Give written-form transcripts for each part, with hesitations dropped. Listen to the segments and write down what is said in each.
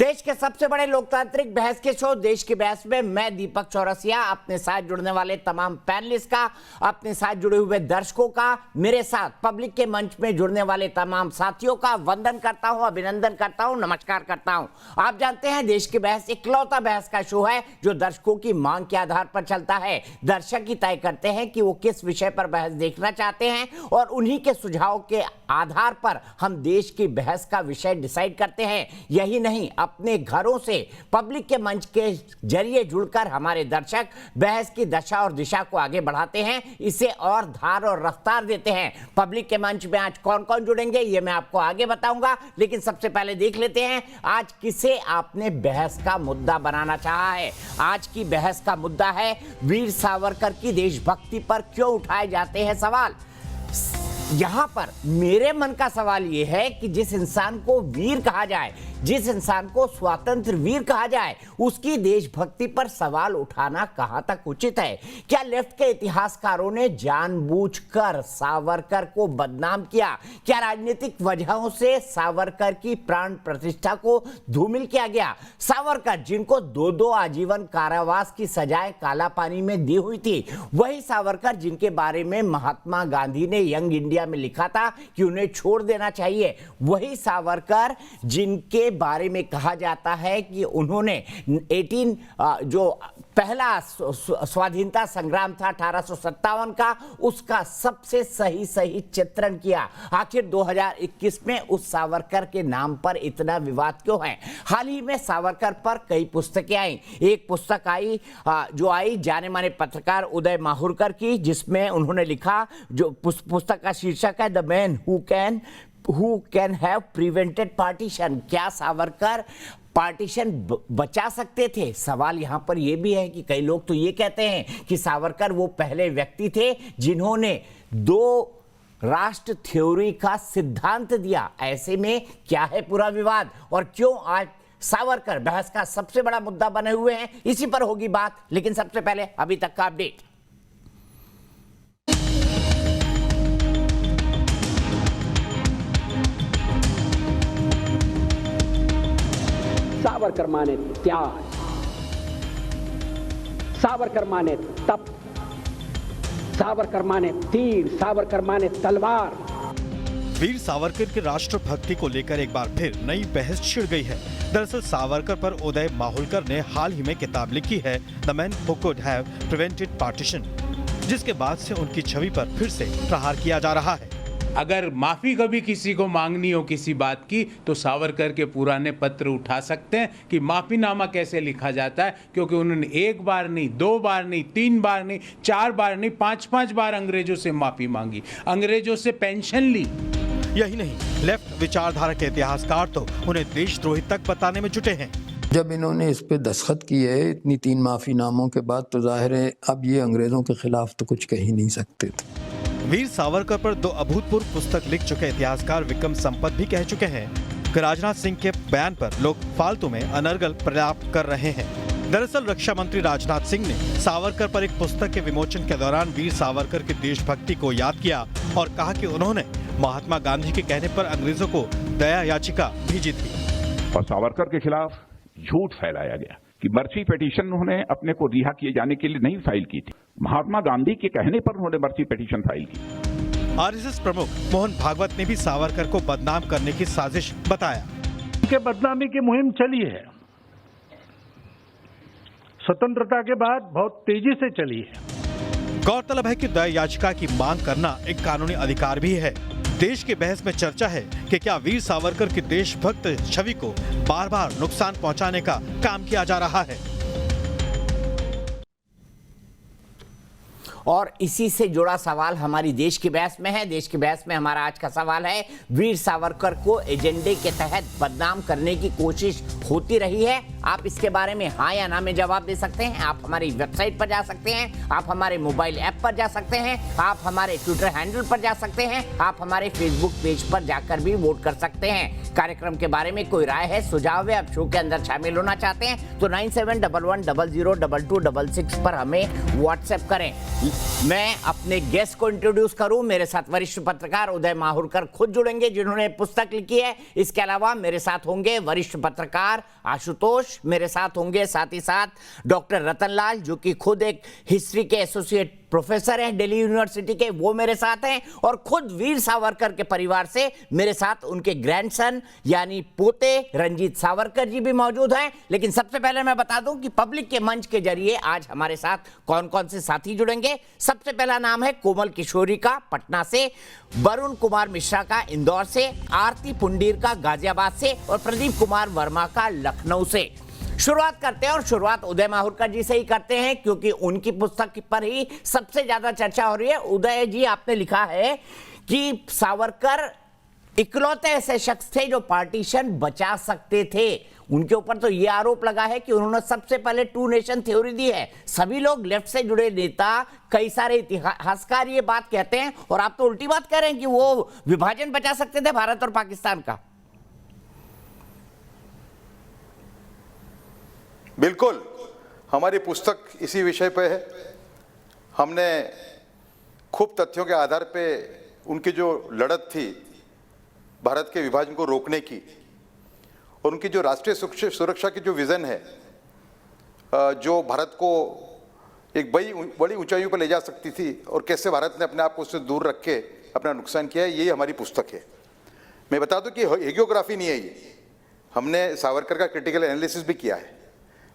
देश के सबसे बड़े लोकतांत्रिक बहस के शो देश की बहस में मैं दीपक चौरसिया अपने साथ जुड़ने वाले तमाम पैनलिस्ट का, अपने साथ जुड़े हुए दर्शकों का, मेरे साथ पब्लिक के मंच में जुड़ने वाले तमाम साथियों का वंदन करता हूं, अभिनंदन करता हूं, नमस्कार करता हूं। आप जानते हैं देश की बहस इकलौता बहस का शो है जो दर्शकों की मांग के आधार पर चलता है। दर्शक ही तय करते हैं कि वो किस विषय पर बहस देखना चाहते हैं और उन्हीं के सुझाव के आधार पर हम देश की बहस का विषय डिसाइड करते हैं। यही नहीं, अपने घरों से पब्लिक के मंच के जरिए जुड़कर हमारे दर्शक बहस की दशा और दिशा को आगे बढ़ाते हैं, इसे और धार और रफ्तार देते हैं। पब्लिक के मंच में आज कौन कौन जुड़ेंगे ये मैं आपको आगे बताऊंगा, लेकिन सबसे पहले देख लेते हैं आज किसे आपने बहस का मुद्दा बनाना चाहा है। आज की बहस का मुद्दा है वीर सावरकर की देशभक्ति पर क्यों उठाए जाते हैं सवाल। यहां पर मेरे मन का सवाल यह है कि जिस इंसान को वीर कहा जाए, जिस इंसान को स्वतंत्र वीर कहा जाए, उसकी देशभक्ति पर सवाल उठाना कहां तक उचित है। क्या लेफ्ट के इतिहासकारों ने जानबूझकर सावरकर को बदनाम किया? क्या राजनीतिक वजहों से सावरकर की प्राण प्रतिष्ठा को धूमिल किया गया? सावरकर जिनको दो दो आजीवन कारावास की सजाएं काला पानी में दी हुई थी, वही सावरकर जिनके बारे में महात्मा गांधी ने यंग इंडिया में लिखा था कि उन्हें छोड़ देना चाहिए, वही सावरकर जिनके बारे में कहा जाता है कि उन्होंने 18 जो पहला स्वाधीनता संग्राम था 1857 का, उसका सबसे सही चित्रण किया। आखिर 2021 में उस सावरकर के नाम पर इतना विवाद क्यों है? हाल ही में सावरकर पर कई पुस्तकें आई। एक पुस्तक आई जो आई जाने माने पत्रकार उदय माहुरकर की, जिसमें उन्होंने लिखा, जो पुस्तक का शीर्षक है the man who can have prevented partition. क्या सावरकर पार्टीशन बचा सकते थे? सवाल यहां पर यह भी है कि कई लोग तो ये कहते हैं कि सावरकर वो पहले व्यक्ति थे जिन्होंने दो राष्ट्र थ्योरी का सिद्धांत दिया। ऐसे में क्या है पूरा विवाद और क्यों आज सावरकर बहस का सबसे बड़ा मुद्दा बने हुए हैं, इसी पर होगी बात। लेकिन सबसे पहले अभी तक का अपडेट। सावरकर माने त्याग, सावरकर माने तप, सावरकर माने तीर, सावरकर माने तलवार। वीर सावरकर की राष्ट्रभक्ति को लेकर एक बार फिर नई बहस छिड़ गई है। दरअसल सावरकर पर उदय माहुरकर ने हाल ही में किताब लिखी है the man who could have prevented partition, जिसके बाद से उनकी छवि पर फिर से प्रहार किया जा रहा है। अगर माफी कभी किसी को मांगनी हो किसी बात की तो सावरकर के पुराने पत्र उठा सकते हैं कि माफीनामा कैसे लिखा जाता है, क्योंकि उन्होंने एक बार नहीं, दो बार नहीं, तीन बार नहीं, चार बार नहीं, पांच बार अंग्रेजों से माफी मांगी, अंग्रेजों से पेंशन ली। यही नहीं, लेफ्ट विचारधारा के इतिहासकार तो उन्हें देशद्रोही तक बताने में जुटे हैं। जब इन्होंने इस पे दस्तखत किए इतनी 3 माफीनामों के बाद, तो जाहिर है अब ये अंग्रेजों के खिलाफ तो कुछ कह ही नहीं सकते थे। वीर सावरकर पर 2 अभूतपूर्व पुस्तक लिख चुके इतिहासकार विक्रम संपत भी कह चुके हैं कि राजनाथ सिंह के बयान पर लोग फालतू में अनर्गल प्रलाप कर रहे हैं। दरअसल रक्षा मंत्री राजनाथ सिंह ने सावरकर पर एक पुस्तक के विमोचन के दौरान वीर सावरकर की देशभक्ति को याद किया और कहा कि उन्होंने महात्मा गांधी के कहने पर अंग्रेजों को दया याचिका भेजी थी। और सावरकर के खिलाफ झूठ फैलाया गया कि मर्सी पिटीशन उन्होंने अपने को रिहा किए जाने के लिए नहीं फाइल की थी, महात्मा गांधी के कहने पर उन्होंने मर्सी पिटीशन फाइल की। आरएसएस प्रमुख मोहन भागवत ने भी सावरकर को बदनाम करने की साजिश बताया। उनके बदनामी की मुहिम चली है, स्वतंत्रता के बाद बहुत तेजी से चली है। गौरतलब है कि दया याचिका की मांग करना एक कानूनी अधिकार भी है। देश के बहस में चर्चा है कि क्या वीर सावरकर की देशभक्त छवि को बार बार नुकसान पहुंचाने का काम किया जा रहा है। और इसी से जुड़ा सवाल हमारी देश की बहस में है। देश की बहस में हमारा आज का सवाल है, वीर सावरकर को एजेंडे के तहत बदनाम करने की कोशिश होती रही है? आप इसके बारे में हाँ या ना में जवाब दे सकते हैं। आप हमारी वेबसाइट पर जा सकते हैं, आप हमारे मोबाइल ऐप पर जा सकते हैं, आप हमारे ट्विटर हैंडल पर जा सकते हैं, आप हमारे फेसबुक पेज पर जाकर भी वोट कर सकते हैं। कार्यक्रम के बारे में कोई राय है, सुझाव है, आप शो के अंदर शामिल होना चाहते हैं तो 9711002266 पर हमें व्हाट्सएप करें। मैं अपने गेस्ट को इंट्रोड्यूस करूं। मेरे साथ वरिष्ठ पत्रकार उदय माहुरकर खुद जुड़ेंगे, जिन्होंने पुस्तक लिखी है। इसके अलावा मेरे साथ होंगे वरिष्ठ पत्रकार आशुतोष, मेरे साथ होंगे साथ ही साथ डॉक्टर रतनलाल, जो कि खुद एक हिस्ट्री के एसोसिएट प्रोफेसर हैं दिल्ली यूनिवर्सिटी के, वो मेरे साथ हैं। और खुद वीर सावरकर के परिवार से मेरे साथ उनके ग्रैंडसन यानी पोते रंजीत सावरकर जी भी मौजूद हैं। लेकिन सबसे पहले मैं बता दूं कि पब्लिक के मंच के जरिए आज हमारे साथ कौन कौन से साथी जुड़ेंगे। सबसे पहला नाम है कोमल किशोरी का पटना से, वरुण कुमार मिश्रा का इंदौर से, आरती पुंडीर का गाजियाबाद से और प्रदीप कुमार वर्मा का लखनऊ से। शुरुआत करते हैं और शुरुआत उदय माहुरकर जी से ही करते हैं, क्योंकि उनकी पुस्तक पर ही सबसे ज्यादा चर्चा हो रही है। उदय जी, आपने लिखा है कि सावरकर इकलौते ऐसे शख्स थे जो पार्टीशन बचा सकते थे। उनके ऊपर तो यह आरोप लगा है कि उन्होंने सबसे पहले टू नेशन थ्योरी दी है। सभी लोग लेफ्ट से जुड़े नेता, कई सारे इतिहासकार ये बात कहते हैं, और आप तो उल्टी बात कह रहे हैं कि वो विभाजन बचा सकते थे भारत और पाकिस्तान का। बिल्कुल, हमारी पुस्तक इसी विषय पे है। हमने खूब तथ्यों के आधार पे उनकी जो लड़त थी भारत के विभाजन को रोकने की, और उनकी जो राष्ट्रीय सुरक्षा की जो विज़न है, जो भारत को एक बड़ी ऊंचाइयों पर ले जा सकती थी, और कैसे भारत ने अपने आप को उससे दूर रख के अपना नुकसान किया है, यही हमारी पुस्तक है। मैं बता दूं कि हेगियोग्राफी नहीं है ये, हमने सावरकर का क्रिटिकल एनालिसिस भी किया है।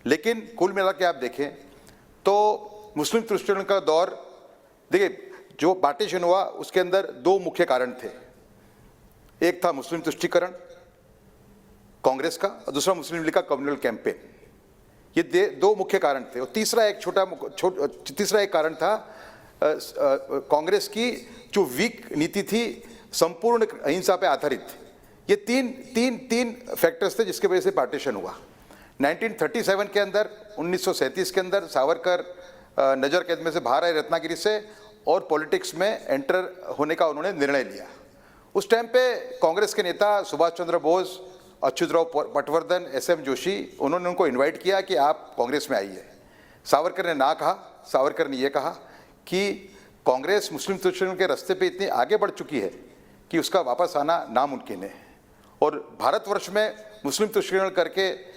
लेकिन कुल मिला के आप देखें तो मुस्लिम तुष्टिकरण का दौर, देखिए जो पार्टीशन हुआ उसके अंदर दो मुख्य कारण थे। एक था मुस्लिम तुष्टिकरण कांग्रेस का, और दूसरा मुस्लिम लीग का कम्युनल कैंपेन। ये दो मुख्य कारण थे। और तीसरा एक कारण था कांग्रेस की जो वीक नीति थी, संपूर्ण अहिंसा पे आधारित। ये तीन फैक्टर्स थे जिसके वजह से पार्टीशन हुआ। 1937 के अंदर, 1937 के अंदर सावरकर नजर कैद में से बाहर आए रत्नागिरी से, और पॉलिटिक्स में एंटर होने का उन्होंने निर्णय लिया। उस टाइम पे कांग्रेस के नेता सुभाष चंद्र बोस, अच्युतराव पटवर्धन, SM जोशी, उन्होंने उनको इनवाइट किया कि आप कांग्रेस में आइए। सावरकर ने ना कहा। सावरकर ने यह कहा कि कांग्रेस मुस्लिम तुष्टिकरण के रास्ते पे इतनी आगे बढ़ चुकी है कि उसका वापस आना नामुमकिन है, और भारतवर्ष में मुस्लिम तुष्टिकरण करके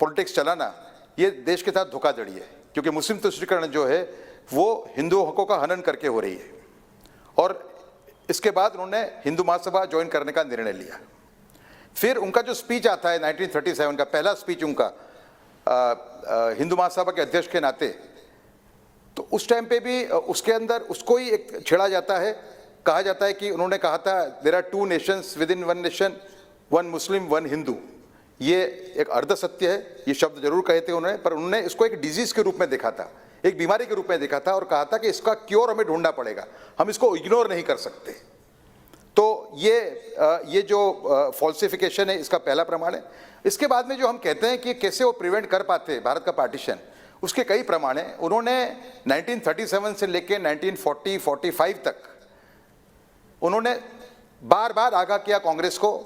पॉलिटिक्स चलाना ये देश के साथ धोखाधड़ी है, क्योंकि मुस्लिम तुष्टिकरण जो है वो हिंदू हकों का हनन करके हो रही है। और इसके बाद उन्होंने हिंदू महासभा ज्वाइन करने का निर्णय लिया। फिर उनका जो स्पीच आता है 1937 का, पहला स्पीच उनका हिंदू महासभा के अध्यक्ष के नाते, तो उस टाइम पे भी उसके अंदर उसको ही एक छेड़ा जाता है। कहा जाता है कि उन्होंने कहा था there are two nations within one nation, one Muslim one Hindu. ये एक अर्ध सत्य है, ये शब्द जरूर कहे थे उन्होंने, पर उन्होंने इसको एक डिजीज के रूप में देखा था, एक बीमारी के रूप में देखा था, और कहा था कि इसका क्योर हमें ढूंढना पड़ेगा, हम इसको इग्नोर नहीं कर सकते। तो ये जो फॉल्सिफिकेशन है, इसका पहला प्रमाण है। इसके बाद में जो हम कहते हैं कि कैसे वो प्रिवेंट कर पाते भारत का पार्टीशन, उसके कई प्रमाण हैं। उन्होंने 1937 से लेकर 1940-45 तक उन्होंने बार बार आगाह किया कांग्रेस को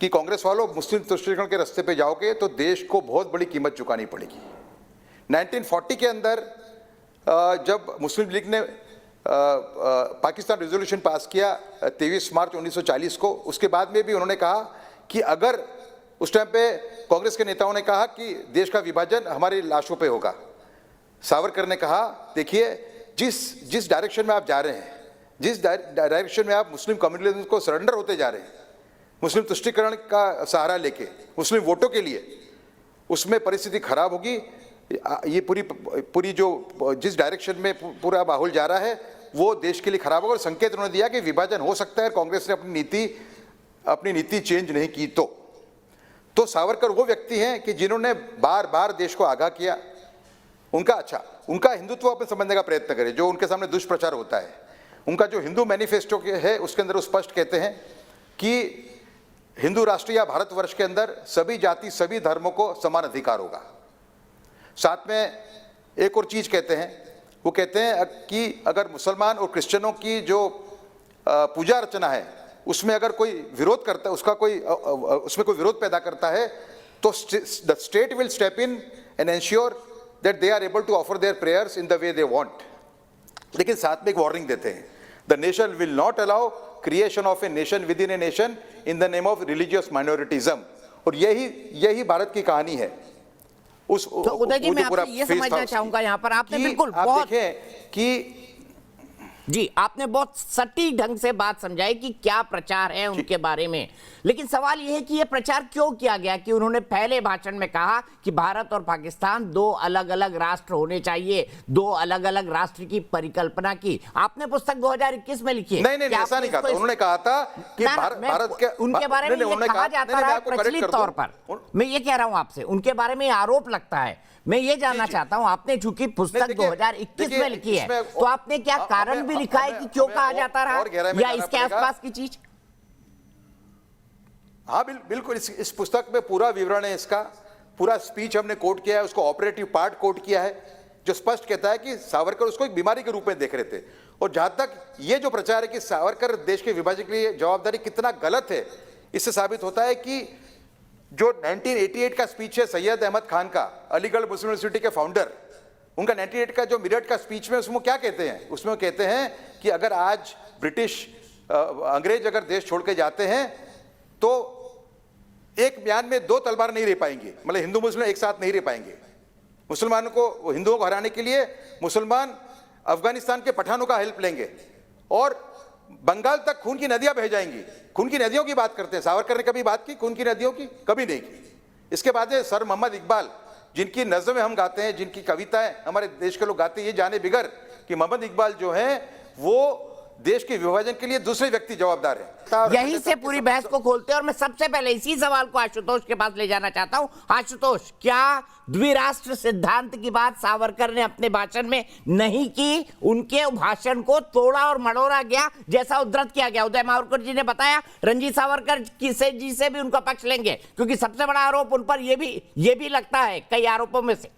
कि कांग्रेस वालों, मुस्लिम तुष्टिकरण के रास्ते पे जाओगे तो देश को बहुत बड़ी कीमत चुकानी पड़ेगी। 1940 के अंदर जब मुस्लिम लीग ने पाकिस्तान रेजोल्यूशन पास किया 23 मार्च 1940 को, उसके बाद में भी उन्होंने कहा कि अगर, उस टाइम पे कांग्रेस के नेताओं ने कहा कि देश का विभाजन हमारी लाशों पे होगा। सावरकर ने कहा, देखिए जिस डायरेक्शन में आप जा रहे हैं, जिस डायरेक्शन में आप मुस्लिम कम्युनिज्म को सरेंडर होते जा रहे हैं, मुस्लिम तुष्टिकरण का सहारा लेके मुस्लिम वोटों के लिए, उसमें परिस्थिति खराब होगी। ये पूरी जो जिस डायरेक्शन में पूरा माहौल जा रहा है वो देश के लिए खराब होगा। और संकेत उन्होंने दिया कि विभाजन हो सकता है, कांग्रेस ने अपनी नीति चेंज नहीं की। तो सावरकर वो व्यक्ति हैं कि जिन्होंने बार बार देश को आगाह किया। उनका हिंदुत्व अपने समझने का प्रयत्न करें, जो उनके सामने दुष्प्रचार होता है। उनका जो हिंदू मैनिफेस्टो है उसके अंदर वो स्पष्ट कहते हैं कि हिंदू राष्ट्र या भारतवर्ष के अंदर सभी जाति सभी धर्मों को समान अधिकार होगा। साथ में एक और चीज कहते हैं, वो कहते हैं कि अगर मुसलमान और क्रिश्चियनों की जो पूजा अर्चना है उसमें अगर कोई विरोध करता है, उसमें कोई विरोध पैदा करता है, तो the state will step in and ensure that they are able to offer their prayers in the way they want. लेकिन साथ में एक वार्निंग देते हैं, the nation will not allow creation of a nation within a nation in the name of religious minoritism. और यही भारत की कहानी है। तो उदय जी, मैं आपसे ये समझना चाहूंगा यहाँ पर, आपने बिल्कुल बहुत देखें कि जी, आपने बहुत सटीक ढंग से बात समझाई कि क्या प्रचार है उनके बारे में, लेकिन सवाल यह है कि यह प्रचार क्यों किया गया कि उन्होंने पहले भाषण में कहा कि भारत और पाकिस्तान दो अलग अलग राष्ट्र होने चाहिए, दो अलग अलग राष्ट्र की परिकल्पना की। आपने पुस्तक 2021 में लिखी है। नहीं, ऐसा नहीं कहा। उन्होंने कहा था कि भारत के उनके बारे में ये कहा जाता है प्रचलित तौर पर। मैं ये कह रहा हूं आपसे, उनके बारे में आरोप लगता है। मैं ये जानना चाहता हूं, आपने चूंकि पुस्तक 2021 में लिखी है, तो आपने क्या कारण भी लिखा है कि क्यों कहा जाता रहा, या इसके आसपास की चीज? हाँ, बिल्कुल। इस पुस्तक में पूरा विवरण है, इसका पूरा स्पीच हमने कोट किया है, उसको ऑपरेटिव पार्ट कोट किया है, जो स्पष्ट कहता है कि सावरकर उसको एक बीमारी के रूप में देख रहे थे। और जहां तक ये जो प्रचार है कि सावरकर देश के विभाजन के लिए जवाबदारी कितना गलत है, इससे साबित होता है कि जो 1988 का स्पीच है सैयद अहमद खान का, अलीगढ़ मुस्लिम यूनिवर्सिटी के फाउंडर, उनका 98 का जो मेरठ का स्पीच में, उसमें क्या कहते हैं? उसमें कहते हैं कि अगर आज अंग्रेज अगर देश छोड़ के जाते हैं तो एक म्यान में दो तलवार नहीं रह पाएंगे, मतलब हिंदू मुस्लिम एक साथ नहीं रह पाएंगे। मुसलमानों को, हिंदुओं को हराने के लिए मुसलमान अफगानिस्तान के पठानों का हेल्प लेंगे और बंगाल तक खून की नदियां बह जाएंगी। खून की नदियों की बात करते हैं, सावरकर ने कभी बात की खून की नदियों की? कभी नहीं की। इसके बाद है सर मोहम्मद इकबाल, जिनकी नज़्में हम गाते हैं, जिनकी कविताएं हमारे देश के लोग गाते हैं, ये जाने बिगर कि मोहम्मद इकबाल जो हैं वो देश के विभाजन के लिए दूसरे व्यक्ति जवाबदार है। यहीं से पूरी बहस को खोलते हैं और मैं सबसे पहले इसी सवाल को आशुतोष के पास ले जाना चाहता हूं। आशुतोष, क्या द्विराष्ट्र सिद्धांत की बात सावरकर ने अपने भाषण में नहीं की? उनके भाषण को तोड़ा और मड़ोड़ा गया, जैसा उद्धृत किया गया। उदय मावरकर जी ने बताया रंजीत सावरकर जी से भी उनका पक्ष लेंगे, क्योंकि सबसे बड़ा आरोप उन पर यह भी लगता है कई आरोपों में से।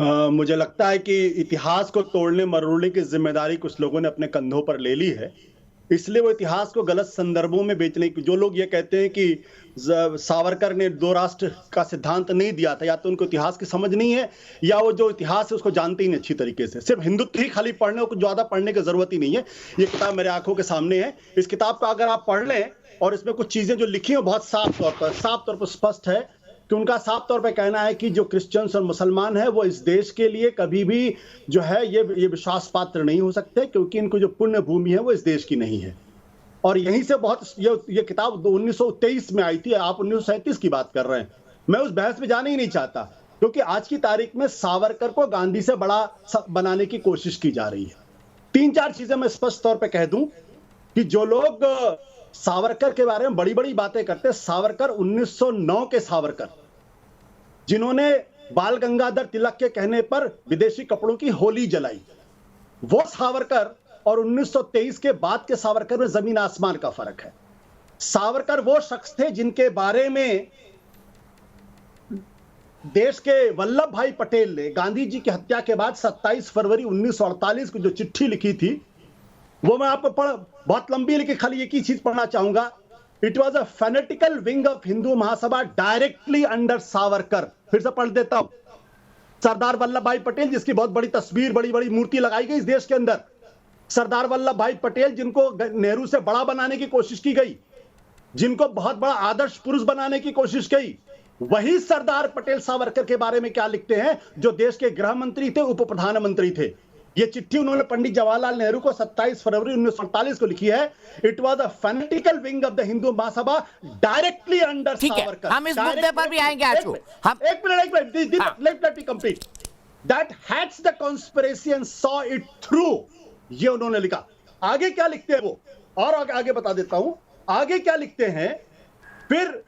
मुझे लगता है कि इतिहास को तोड़ने मरोड़ने की जिम्मेदारी कुछ लोगों ने अपने कंधों पर ले ली है, इसलिए वो इतिहास को गलत संदर्भों में बेचने की, जो लोग ये कहते हैं कि सावरकर ने दो राष्ट्र का सिद्धांत नहीं दिया था, या तो उनको इतिहास की समझ नहीं है या वो जो इतिहास है उसको जानते ही नहीं अच्छी तरीके से। सिर्फ हिंदुत्व ही खाली पढ़ने, कुछ ज्यादा पढ़ने की जरूरत ही नहीं है। ये किताब मेरे आंखों के सामने है, इस किताब को अगर आप पढ़ लें और इसमें कुछ चीजें जो लिखी हैं बहुत साफ तौर पर स्पष्ट है कि उनका साफ तौर पे कहना है कि जो क्रिश्चियंस और मुसलमान हैं वो इस देश के लिए कभी भी जो है ये विश्वास पात्र नहीं हो सकते, क्योंकि इनको जो पुण्य भूमि है वो इस देश की नहीं है। और यहीं से बहुत ये किताब 1923 में आई थी, आप 1937 की बात कर रहे हैं। मैं उस बहस में जाना ही नहीं चाहता, क्योंकि आज की तारीख में सावरकर को गांधी से बड़ा बनाने की कोशिश की जा रही है। 3-4 चीजें मैं स्पष्ट तौर पर कह दूं कि जो लोग सावरकर के बारे में बड़ी बड़ी बातें करते हैं, सावरकर 1909 के सावरकर, जिन्होंने बाल गंगाधर तिलक के कहने पर विदेशी कपड़ों की होली जलाई, वो सावरकर और 1923 के बाद के सावरकर में जमीन आसमान का फर्क है। सावरकर वो शख्स थे जिनके बारे में देश के वल्लभ भाई पटेल ने गांधी जी की हत्या के बाद 27 फरवरी 1948 को जो चिट्ठी लिखी थी, वो मैं आपको बहुत लंबी लिखी, खाली एक ही चीज पढ़ना चाहूंगा। It was a fanatical wing of Hindu Mahasabha directly under Savarkar. फिर से पढ़ देता हूं। सरदार वल्लभ भाई पटेल, जिसकी बहुत बड़ी तस्वीर, बड़ी बड़ी मूर्ति लगाई गई इस देश के अंदर, सरदार वल्लभ भाई पटेल जिनको नेहरू से बड़ा बनाने की कोशिश की गई, जिनको बहुत बड़ा आदर्श पुरुष बनाने की कोशिश की, वही सरदार पटेल सावरकर के बारे में क्या लिखते हैं, जो देश के गृह मंत्री थे, उप प्रधानमंत्री थे। ये चिट्ठी उन्होंने पंडित जवाहरलाल नेहरू को 27 फरवरी 1948 को लिखी है। It was a fanatical wing of the Hindu Mahasabha directly under Savarkar. हम इस मुद्दे पर भी आएंगे आशु। एक minute, let me complete. That hats the conspiracy and saw it through, ये उन्होंने लिखा। आगे क्या लिखते हैं वो, और आगे बता देता हूं आगे क्या लिखते हैं। फिर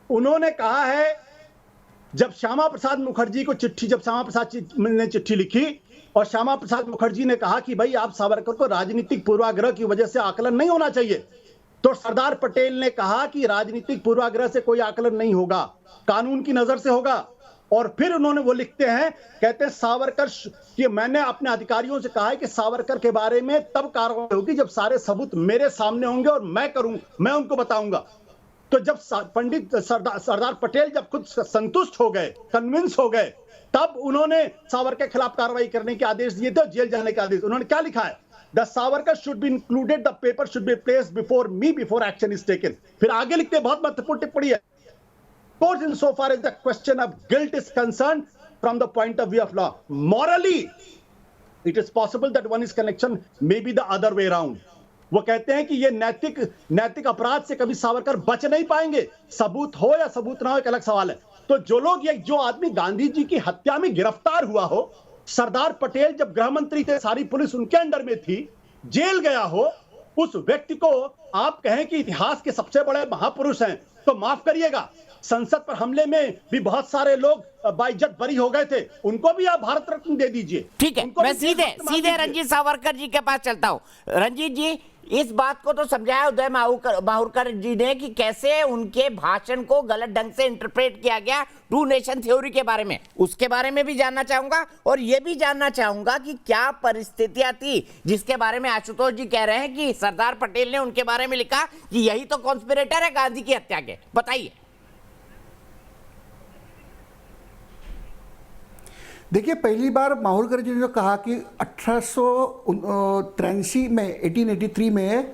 उन्होंने कहा है, जब श्यामा प्रसाद मुखर्जी को चिट्ठी, जब श्यामा प्रसाद ने चिट्ठी लिखी और श्यामा प्रसाद मुखर्जी ने कहा कि भाई आप सावरकर को राजनीतिक पूर्वाग्रह की वजह से आकलन नहीं होना चाहिए, तो सरदार पटेल ने कहा कि राजनीतिक पूर्वाग्रह से कोई आकलन नहीं होगा, कानून की नजर से होगा। और फिर उन्होंने वो लिखते हैं, कहते हैं सावरकर कि मैंने अपने अधिकारियों से कहा है कि सावरकर के बारे में तब कार्रवाई होगी जब सारे सबूत मेरे सामने होंगे और मैं उनको बताऊंगा। तो जब पंडित सरदार पटेल जब खुद संतुष्ट हो गए, कन्विंस हो गए, तब उन्होंने सावरकर के खिलाफ कार्रवाई करने के आदेश दिए थे, जेल जाने के आदेश। उन्होंने क्या लिखा है? The Savarkar should be included, the paper should be placed before me before action is taken. फिर आगे लिखते बहुत महत्वपूर्ण टिप्पणी है, course insofar as the question of guilt is concerned from the point of view of law, morally it is possible that one is connection may be the other way around। वो कहते हैं कि ये नैतिक अपराध से कभी सावरकर बच नहीं पाएंगे, सबूत हो या सबूत ना हो एक अलग सवाल है। तो जो आदमी गांधी जी की हत्या में गिरफ्तार हुआ हो, सरदार पटेल जब गृह मंत्री थे, सारी पुलिस उनके अंडर में थी, जेल गया हो, उस व्यक्ति को आप कहें कि इतिहास के सबसे बड़े महापुरुष हैं, तो माफ करिएगा, संसद पर हमले में भी बहुत सारे लोग बाइज्जत बरी हो गए थे, उनको भी आप भारत रत्न दे दीजिए। ठीक है, मैं सीधे रंजीत सावरकर जी के पास चलता हूं। रंजीत जी, इस बात को तो समझाया उदय माहुरकर जी ने कि कैसे उनके भाषण को गलत ढंग से इंटरप्रेट किया गया टू नेशन थ्योरी के बारे में, उसके बारे में भी जानना चाहूंगा। और यह भी जानना चाहूंगा कि क्या परिस्थितियां थी जिसके बारे में आशुतोष जी कह रहे हैं कि सरदार पटेल ने उनके बारे में लिखा कि यही तो कॉन्स्पिरेटर है गांधी की हत्या के। बताइए। देखिए, पहली बार माहुरकर जी ने जो कहा कि 1883 में 1883 में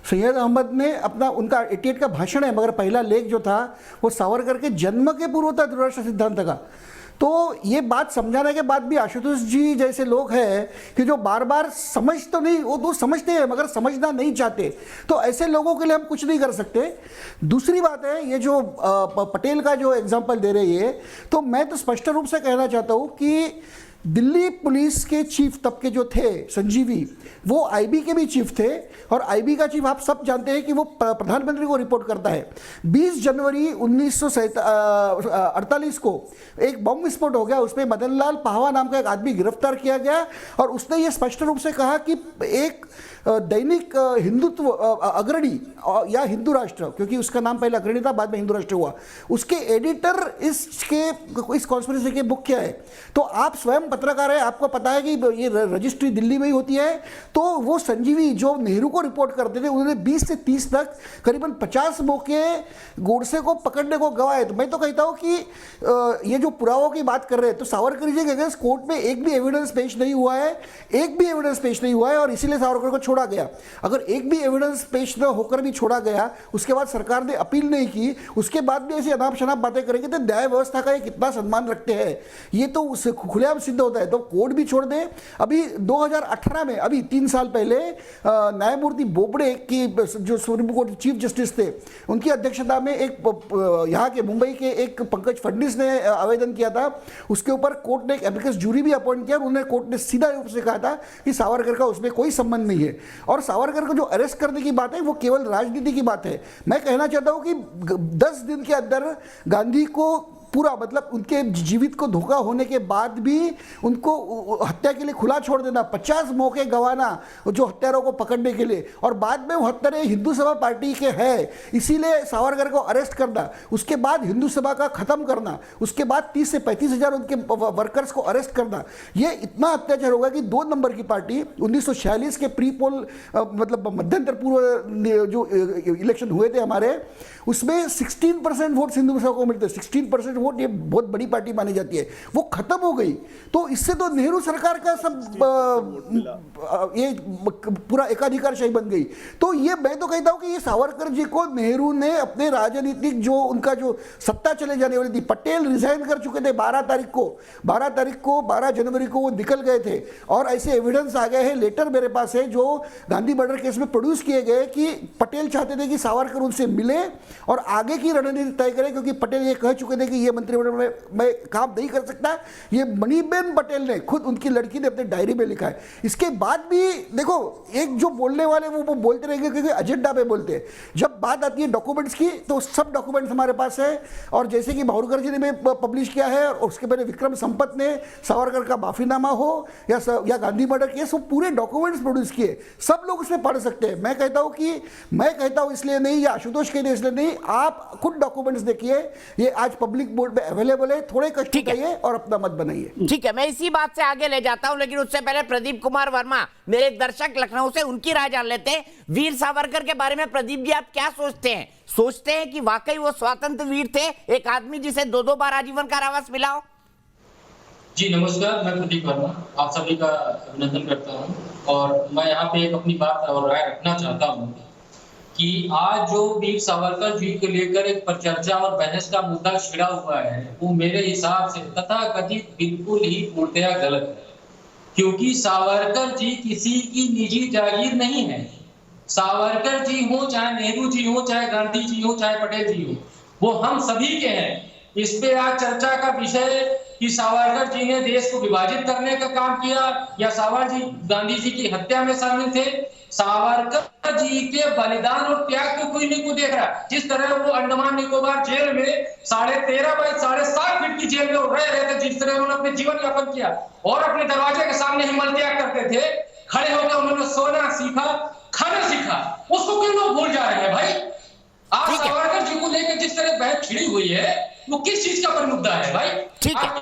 सैयद अहमद ने उनका 88 का भाषण है, मगर पहला लेख जो था वो सावरकर के जन्म के पूर्व था ध्रुवराष्ट्र सिद्धांत का। तो ये बात समझाने के बाद भी आशुतोष जी जैसे लोग हैं कि जो बार बार समझ तो नहीं, वो तो समझते हैं मगर समझना नहीं चाहते, तो ऐसे लोगों के लिए हम कुछ नहीं कर सकते। दूसरी बात है, ये जो पटेल का जो एग्जाम्पल दे रही है, तो मैं तो स्पष्ट रूप से कहना चाहता हूँ कि दिल्ली पुलिस के चीफ तब के जो थे संजीवी, वो आईबी के भी चीफ थे, और आईबी का चीफ आप सब जानते हैं कि वो प्रधानमंत्री को रिपोर्ट करता है। 20 जनवरी 1948 को एक बम विस्फोट हो गया, उसमें मदन लाल पाहवा नाम का एक आदमी गिरफ्तार किया गया, और उसने ये स्पष्ट रूप से कहा कि एक दैनिक हिंदुत्व अग्रणी या हिंदू राष्ट्र, क्योंकि उसका नाम पहले अग्रणी था, बाद में हिंदू राष्ट्र हुआ, उसके एडिटर इस कॉन्स्पिरेसी के मुख्य है। तो आप स्वयं पत्रकार है, आपको पता है कि ये रजिस्ट्री दिल्ली में ही होती है। तो वो संजीवी जो नेहरू को रिपोर्ट करते थे, उन्होंने 20 से 30 तक करीबन 50 मौके गोडसे को पकड़ने को गवाए। तो मैं तो कहता हूँ कि ये जो पुरावों की बात कर रहे हैं, तो सावरकर जी के अगेंस्ट कोर्ट में एक भी एविडेंस पेश नहीं हुआ है, और इसीलिए सावरकर को छोड़ा गया। अगर एक भी एविडेंस पेश न होकर भी छोड़ा गया, उसके बाद सरकार ने अपील नहीं की, उसके बाद भी ऐसी अनाप शनाप बातें करेंगे, तो न्याय व्यवस्था का ये कितना सम्मान रखते हैं, ये तो खुलेआम सिद्ध होता है। तो कोर्ट भी छोड़ दे। अभी 2018 में, अभी 3 साल पहले न्यायमूर्ति बोबड़े की जो सुप्रीम कोर्ट चीफ जस्टिस थे, उनकी अध्यक्षता में एक यहाँ के मुंबई के एक पंकज फडणवीस ने आवेदन किया था, उसके ऊपर कोर्ट ने एक एमिकस जूरी भी अपॉइंट किया। उन्होंने कोर्ट ने सीधा रूप से कहा था कि सावरकर का उसमें कोई संबंध नहीं है, और सावरकर को जो अरेस्ट करने की बात है वो केवल राजनीति की बात है। मैं कहना चाहता हूं कि 10 दिन के अंदर गांधी को पूरा, मतलब उनके जीवित को धोखा होने के बाद भी उनको हत्या के लिए खुला छोड़ देना, 50 मौके गंवाना जो हत्यारों को पकड़ने के लिए, और बाद में वो हत्यारे हिंदू सभा पार्टी के हैं, इसीलिए सावरकर को अरेस्ट करना, उसके बाद हिंदू सभा का खत्म करना, उसके बाद 30 से 35 हजार उनके वर्कर्स को अरेस्ट करना, ये इतना अत्याचार होगा कि 2 नंबर की पार्टी 1946 के प्री पोल मतलब मध्यंतर पूर्व जो इलेक्शन हुए थे हमारे, उसमें 16% वोट हिंदू सभा को मिलते, 16% वोट, ये बहुत बड़ी पार्टी मानी जाती है, वो खत्म हो गई। तो इससे तो नेहरू सरकार का सब ये पूरा एकाधिकारशाही बन गई। तो ये मैं तो कहता हूं कि ये सावरकर जी को नेहरू ने अपने राजनीतिक जो उनका जो सत्ता चले जाने वाली थी, पटेल रिजाइन कर चुके थे 12 जनवरी को वो निकल गए थे, और ऐसे एविडेंस आ गए हैं, लेटर मेरे पास है जो गांधी मर्डर केस में प्रोड्यूस किए गए कि पटेल चाहते थे कि सावरकर उनसे मिले और आगे की रणनीति तय करें, क्योंकि पटेल ये कह चुके थे कि ये मंत्रिमंडल में मैं काम नहीं कर सकता। ये मणिबेन पटेल ने खुद, उनकी लड़की ने अपने डायरी में लिखा है। इसके बाद भी देखो, एक जो बोलने वाले वो बोलते रहेंगे क्योंकि एजेंडा पे बोलते हैं। जब बात आती है डॉक्यूमेंट्स की, तो सब डॉक्यूमेंट्स हमारे पास है, और जैसे कि माहुरकर जी ने पब्लिश किया है, और उसके पहले विक्रम संपत ने सावरकर का माफीनामा हो या गांधी मर्डर केस, वो पूरे डॉक्यूमेंट्स प्रोड्यूस किए, सब लोग उसमें पढ़ सकते हैं। मैं कहता हूं इसलिए नहीं, या आशुतोष के लिए इसलिए नहीं, आप खुद डॉक्यूमेंट्स देखिए, ये आज पब्लिक बोर्ड में अवेलेबल है, थोड़े कष्ट उठाइए और अपना मत बनाइए। ठीक है, मैं इसी बात से आगे ले जाता हूं, लेकिन उससे पहले प्रदीप कुमार वर्मा, मेरे एक दर्शक लखनऊ से, उनकी राय जान लेते हैं। वीर सावरकर के बारे में प्रदीप जी आप क्या सोचते हैं? सोचते हैं कि वाकई वो स्वतंत्र वीर थे, एक आदमी जिसे 2-2 बार आजीवन कारावास मिला हो? जी नमस्कार, मैं प्रदीप वर्मा आप सभी का अभिनंदन करता हूं और मैं यहाँ पे एक अपनी बात और राय रखना चाहता हूं कि आज जो वीर सावरकर जी को लेकर एक परिचर्चा और बहस का मुद्दा छिड़ा हुआ है, वो मेरे हिसाब से तथाकथित बिल्कुल ही पूर्णतया गलत है। क्योंकि सावरकर जी किसी की निजी जागीर नहीं है। सावरकर जी हो, चाहे नेहरू जी हो, चाहे गांधी जी हो, चाहे पटेल जी हो, वो हम सभी के हैं। इस पे आज चर्चा का विषय कि सावरकर जी ने देश को विभाजित करने का काम किया या गांधी जी की हत्या में शामिल थे। सावरकर जी के बलिदान और त्याग को कोई नहीं को देख रहा। जिस तरह वो अंडमान निकोबार जेल में 13.5 बाई 7.5 फीट की जेल में रह रहे थे, जिस तरह उन्होंने अपने जीवन यापन किया और अपने दरवाजे के सामने ही मल त्याग करते थे, खड़े होकर उन्होंने सोना सीखा, खाना सीखा, उसको क्यों लोग भूल जा रहे हैं भाई? आप सावरकर जी को लेकर जिस तरह बहस छिड़ी हुई है, वो किस चीज का पर मुद्दा है भाई?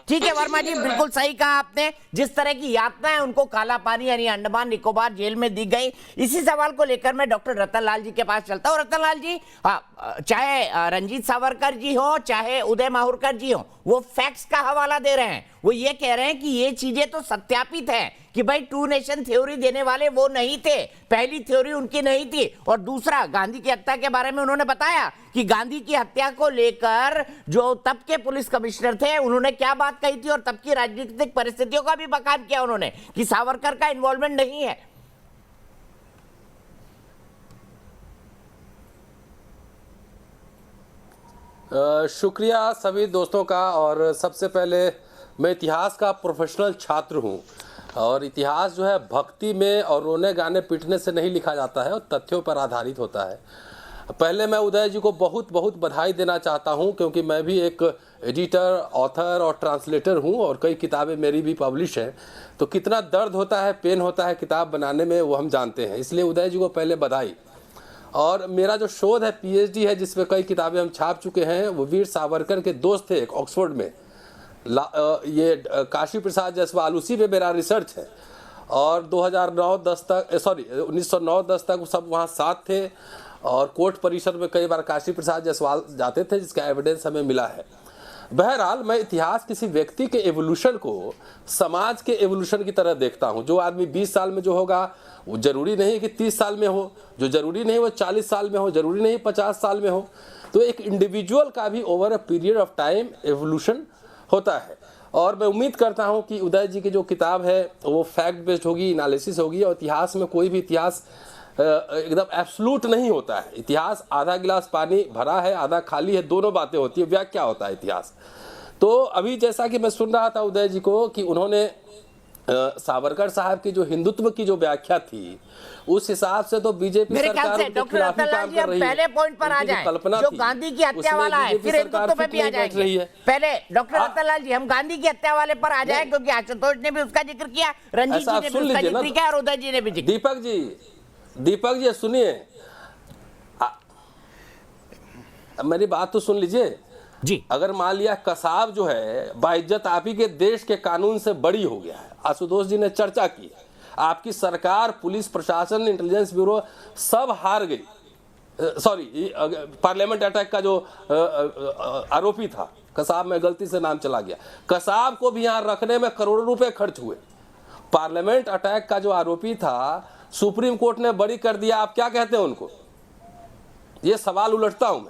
ठीक है वर्मा जी, बिल्कुल सही कहा आपने। जिस तरह की यातनाएं उनको काला पानी यानी अंडमान निकोबार जेल में दी गई, इसी सवाल को लेकर मैं डॉक्टर रतन लाल जी के पास चलता हूं। रतन लाल जी, चाहे रंजीत सावरकर जी हो, चाहे उदय माहुरकर जी हो, वो फैक्ट्स का हवाला दे रहे हैं। वो ये कह रहे हैं कि ये चीजें तो सत्यापित है कि भाई 2 नेशन थ्योरी देने वाले वो नहीं थे, पहली थ्योरी उनकी नहीं थी। और दूसरा, गांधी की हत्या के बारे में उन्होंने बताया कि गांधी की हत्या को लेकर जो तब के पुलिस कमिश्नर थे, उन्होंने क्या बात कही थी और तब की राजनीतिक परिस्थितियों का भी बखान किया उन्होंने कि सावरकर का इन्वॉल्वमेंट नहीं है। शुक्रिया सभी दोस्तों का। और सबसे पहले मैं इतिहास का प्रोफेशनल छात्र हूं और इतिहास जो है भक्ति में और रोने गाने पीटने से नहीं लिखा जाता है और तथ्यों पर आधारित होता है। पहले मैं उदय जी को बहुत बहुत बधाई देना चाहता हूं, क्योंकि मैं भी एक एडिटर, ऑथर और ट्रांसलेटर हूं और कई किताबें मेरी भी पब्लिश हैं। तो कितना दर्द होता है, पेन होता है किताब बनाने में, वो हम जानते हैं। इसलिए उदय जी को पहले बधाई। और मेरा जो शोध है, PhD है, जिसमें कई किताबें हम छाप चुके हैं, वो वीर सावरकर के दोस्त थे एक ऑक्सफोर्ड में, ये काशी प्रसाद जायसवाल, उसी पे मेरा रिसर्च है। और 2009-10 तक 1909-10 तक सब वहाँ साथ थे और कोर्ट परिसर में कई बार काशी प्रसाद जायसवाल जाते थे, जिसका एविडेंस हमें मिला है। बहरहाल, मैं इतिहास किसी व्यक्ति के एवोल्यूशन को समाज के एवोल्यूशन की तरह देखता हूँ। जो आदमी 20 साल में जो होगा वो जरूरी नहीं कि 30 साल में हो, जो जरूरी नहीं वो 40 साल में हो, जरूरी नहीं 50 साल में हो। तो एक इंडिविजुअल का भी over a period of time evolution होता है। और मैं उम्मीद करता हूं कि उदय जी की जो किताब है वो फैक्ट बेस्ड होगी, एनालिसिस होगी। और इतिहास में कोई भी इतिहास एकदम एब्सोल्यूट नहीं होता है। इतिहास आधा गिलास पानी भरा है, आधा खाली है, दोनों बातें होती है। व्याख्या होता है इतिहास। तो अभी जैसा कि मैं सुन रहा था उदय जी को कि उन्होंने सावरकर साहब की जो हिंदुत्व की जो व्याख्या थी, उस हिसाब से तो बीजेपी सरकार के खिलाफ ही काम कर रही है। पहले पॉइंट पर आ जाएं, जो गांधी की हत्या वाला है, फिर हिंदुत्व पे भी आ जाएंगे। पहले डॉक्टर रतनलाल जी, हम गांधी की हत्या वाले पर आ जाए, क्योंकि आशुतोष ने भी उसका जिक्र किया, रंजीत जी ने भी उसका जिक्र किया और उदय जी ने भी जिक्र। दीपक जी सुनिए, मेरी बात तो सुन लीजिए जी। अगर मान लिया कसाब जो है बाइज्जत आप ही के देश के कानून से बड़ी हो गया है, आशुतोष जी ने चर्चा की, आपकी सरकार, पुलिस प्रशासन, इंटेलिजेंस ब्यूरो सब हार गई। सॉरी, पार्लियामेंट अटैक का जो आरोपी था कसाब, में गलती से नाम चला गया, कसाब को भी यहाँ रखने में करोड़ों रुपए खर्च हुए। पार्लियामेंट अटैक का जो आरोपी था सुप्रीम कोर्ट ने बरी कर दिया। आप क्या कहते हैं उनको? ये सवाल उलटता हूं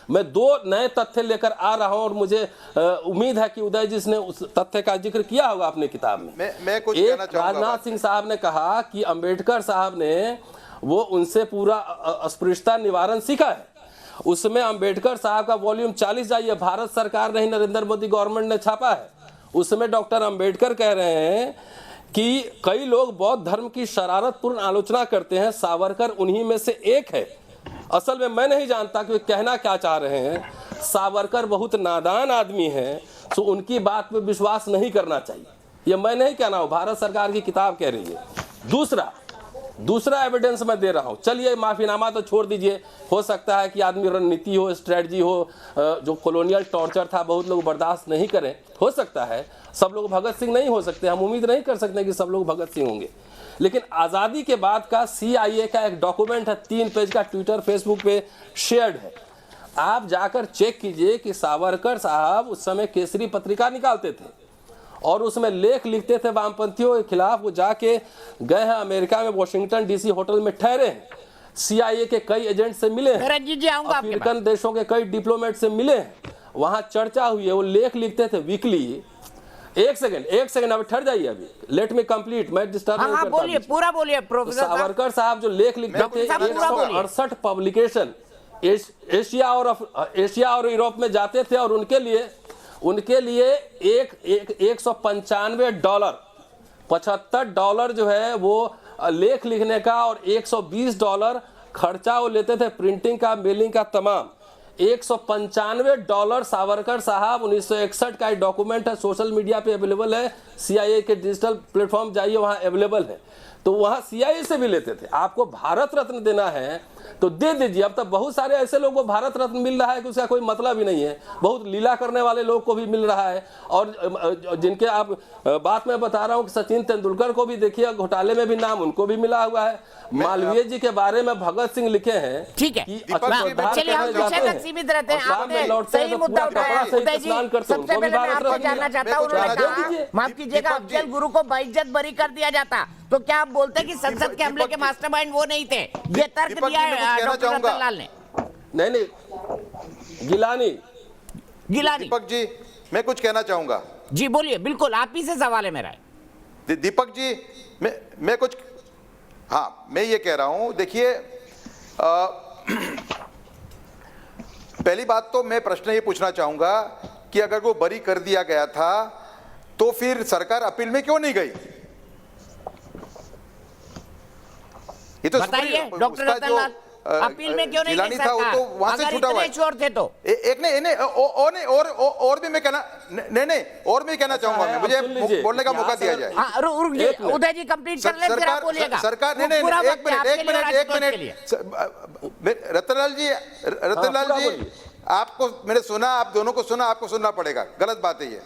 मैं 2 नए तथ्य लेकर आ रहा हूं और मुझे उम्मीद है कि उदय जी ने उस तथ्य का जिक्र किया होगा अपनी किताब में। मैं कुछ एक राजनाथ सिंह साहब ने कहा कि अंबेडकर साहब ने वो उनसे पूरा अस्पृश्यता निवारण सीखा है। उसमें अंबेडकर साहब का वॉल्यूम 40 जाइए, भारत सरकार ने, नरेंद्र मोदी गवर्नमेंट ने छापा है। उसमें डॉक्टर अंबेडकर कह रहे हैं कि कई लोग बौद्ध धर्म की शरारतपूर्ण आलोचना करते हैं, सावरकर उन्हीं में से एक है। असल में मैं नहीं जानता कि वे कहना क्या चाह रहे हैं। सावरकर बहुत नादान आदमी हैं, तो उनकी बात पे विश्वास नहीं करना चाहिए। ये मैं नहीं कहना हूं, भारत सरकार की किताब कह रही है। दूसरा, दूसरा एविडेंस मैं दे रहा हूं। चलिए माफीनामा तो छोड़ दीजिए, हो सकता है कि आदमी रणनीति हो, स्ट्रेटजी हो, जो कॉलोनियल टॉर्चर था बहुत लोग बर्दाश्त नहीं करें, हो सकता है। सब लोग भगत सिंह नहीं हो सकते, हम उम्मीद नहीं कर सकते कि सब लोग भगत सिंह होंगे। लेकिन आज़ादी के बाद का CIA का एक डॉक्यूमेंट है, 3 पेज का, ट्विटर फेसबुक पे शेयर्ड है। आप जाकर चेक कीजिए कि सावरकर साहब उस समय केसरी पत्रिका निकालते थे और उसमें लेख लिखते थे वामपंथियों के खिलाफ। वो जाके गए हैं अमेरिका में, वॉशिंगटन DC होटल में ठहरे हैं, CIA के कई एजेंट से मिले हैं, अफ्रीकन देशों के कई डिप्लोमेट से मिले हैं, वहां चर्चा हुई है। वो लेख लिखते थे वीकली। एक सेकंड अब ठहर जाइए, अभी लेट मी कंप्लीट, मैं डिस्टर्ब नहीं करता। बोलिए, पूरा बोलिए प्रोफेसर। सावरकर साहब जो लेख लिखते थे, 168 पब्लिकेशन एशिया और यूरोप में जाते थे, और उनके लिए $195 $75 जो है वो लेख लिखने का, और $120 खर्चा वो लेते थे प्रिंटिंग का, मेलिंग का, तमाम। $195 सावरकर साहब 1961 का डॉक्यूमेंट है, सोशल मीडिया पे अवेलेबल है, CIA के डिजिटल प्लेटफॉर्म जाइए, वहां अवेलेबल है। तो वहां CIA से भी लेते थे। आपको भारत रत्न देना है तो दे दीजिए। अब तक बहुत सारे ऐसे लोगों को भारत रत्न मिल रहा है कि उसका कोई मतलब ही नहीं है। बहुत लीला करने वाले लोग को भी मिल रहा है, और जिनके आप बात मैं बता रहा हूं कि सचिन तेंदुलकर को भी देखिए, घोटाले में भी नाम उनको भी मिला हुआ है। मालवीय जी के बारे में भगत सिंह लिखे हैं। ठीक है, चलिए हम विषय तक सीमित रहते हैं। आपने सही मुद्दा उठाया उदय जी। सबसे पहले मैं आपको जानना चाहता हूं, उन्होंने कहा, माफ कीजिएगा, अफजल गुरु को बेइज्जत बरी कर दिया जाता, तो क्या आप बोलते कि संसद के हमले के मास्टरमाइंड वो नहीं थे? ये तर्क दिया है डॉक्टर रतनलाल ने। नहीं, गिलानी। दीपक जी, मैं कुछ कहना चाहूंगा। जी बोलिए, बिल्कुल आप ही से सवाल है मेरा। दीपक जी, मैं कुछ, हाँ, मैं ये कह रहा हूं, देखिए, पहली बात तो मैं प्रश्न ये पूछना चाहूंगा कि अगर वो बरी कर दिया गया था तो फिर सरकार अपील में क्यों नहीं गई? ये तो बताइए डॉक्टर रतनलाल, अपील में क्यों नहीं गई सरकार? तो वहां से छूटा हुआ है। श्योर थे तो एक ने और भी मैं कहना नहीं और भी कहना चाहूंगा, मैं, मुझे बोलने का मौका दिया जाए। उदय जी कंप्लीट कर लें, फिर आप बोलिएगा। सरकार नहीं, एक मिनट, रतनलाल जी, आपको मैंने सुना, आप दोनों को सुना, आपको सुनना पड़ेगा, गलत बात है ये।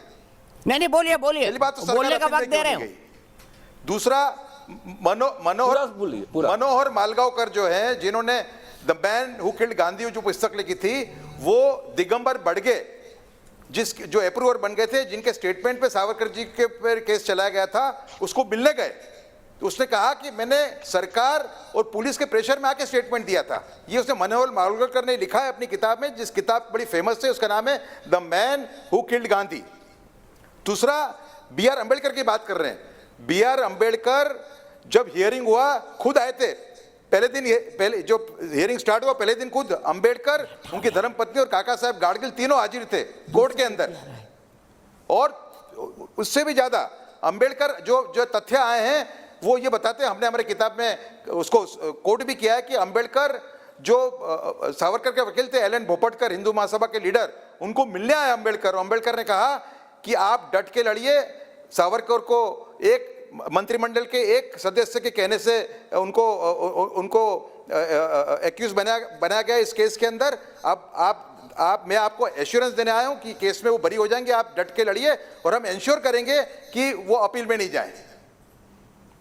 नहीं, बोलिए, पहली बात तो बोलने का वक्त दे रहे हो। दूसरा, मनोहर मालगांवकर जो है, जिन्होंने the man who killed Gandhi जो पुस्तक लिखी थी, वो दिगंबर बड़गे जो अप्रूवर बन गए थे, जिनके स्टेटमेंट पे सावरकर जी के पर केस चलाया गया था, उसको मिलने गए। तो उसने कहा कि मैंने सरकार और पुलिस के प्रेशर में आके स्टेटमेंट दिया था। ये उसने मनोहर मालगांवकर ने लिखा है अपनी किताब में, जिस किताब बड़ी फेमस है, उसका नाम है the man who killed Gandhi. दूसरा, BR अम्बेडकर की बात कर रहे हैं। BR अम्बेडकर जब हियरिंग हुआ खुद आए थे, पहले जो हियरिंग स्टार्ट हुआ पहले दिन खुद अम्बेडकर, उनकी धर्मपत्नी और काका साहब गाडगिल तीनों हाजिर थे कोर्ट के अंदर। और उससे भी ज्यादा अम्बेडकर जो तथ्य आए हैं वो ये बताते हैं, हमने हमारे किताब में उसको कोट भी किया है कि अम्बेडकर जो सावरकर के वकील थे, LN भोपटकर, हिंदू महासभा के लीडर, उनको मिलने आए अम्बेडकर। अम्बेडकर ने कहा कि आप डट के लड़िए। सावरकर को एक मंत्रिमंडल के एक सदस्य के कहने से उनको एक्यूज बनाया गया इस केस के अंदर। अब मैं आपको एश्योरेंस देने आया हूं कि केस में वो बरी हो जाएंगे, आप डट के लड़िए, और हम इंश्योर करेंगे कि वो अपील में नहीं जाए,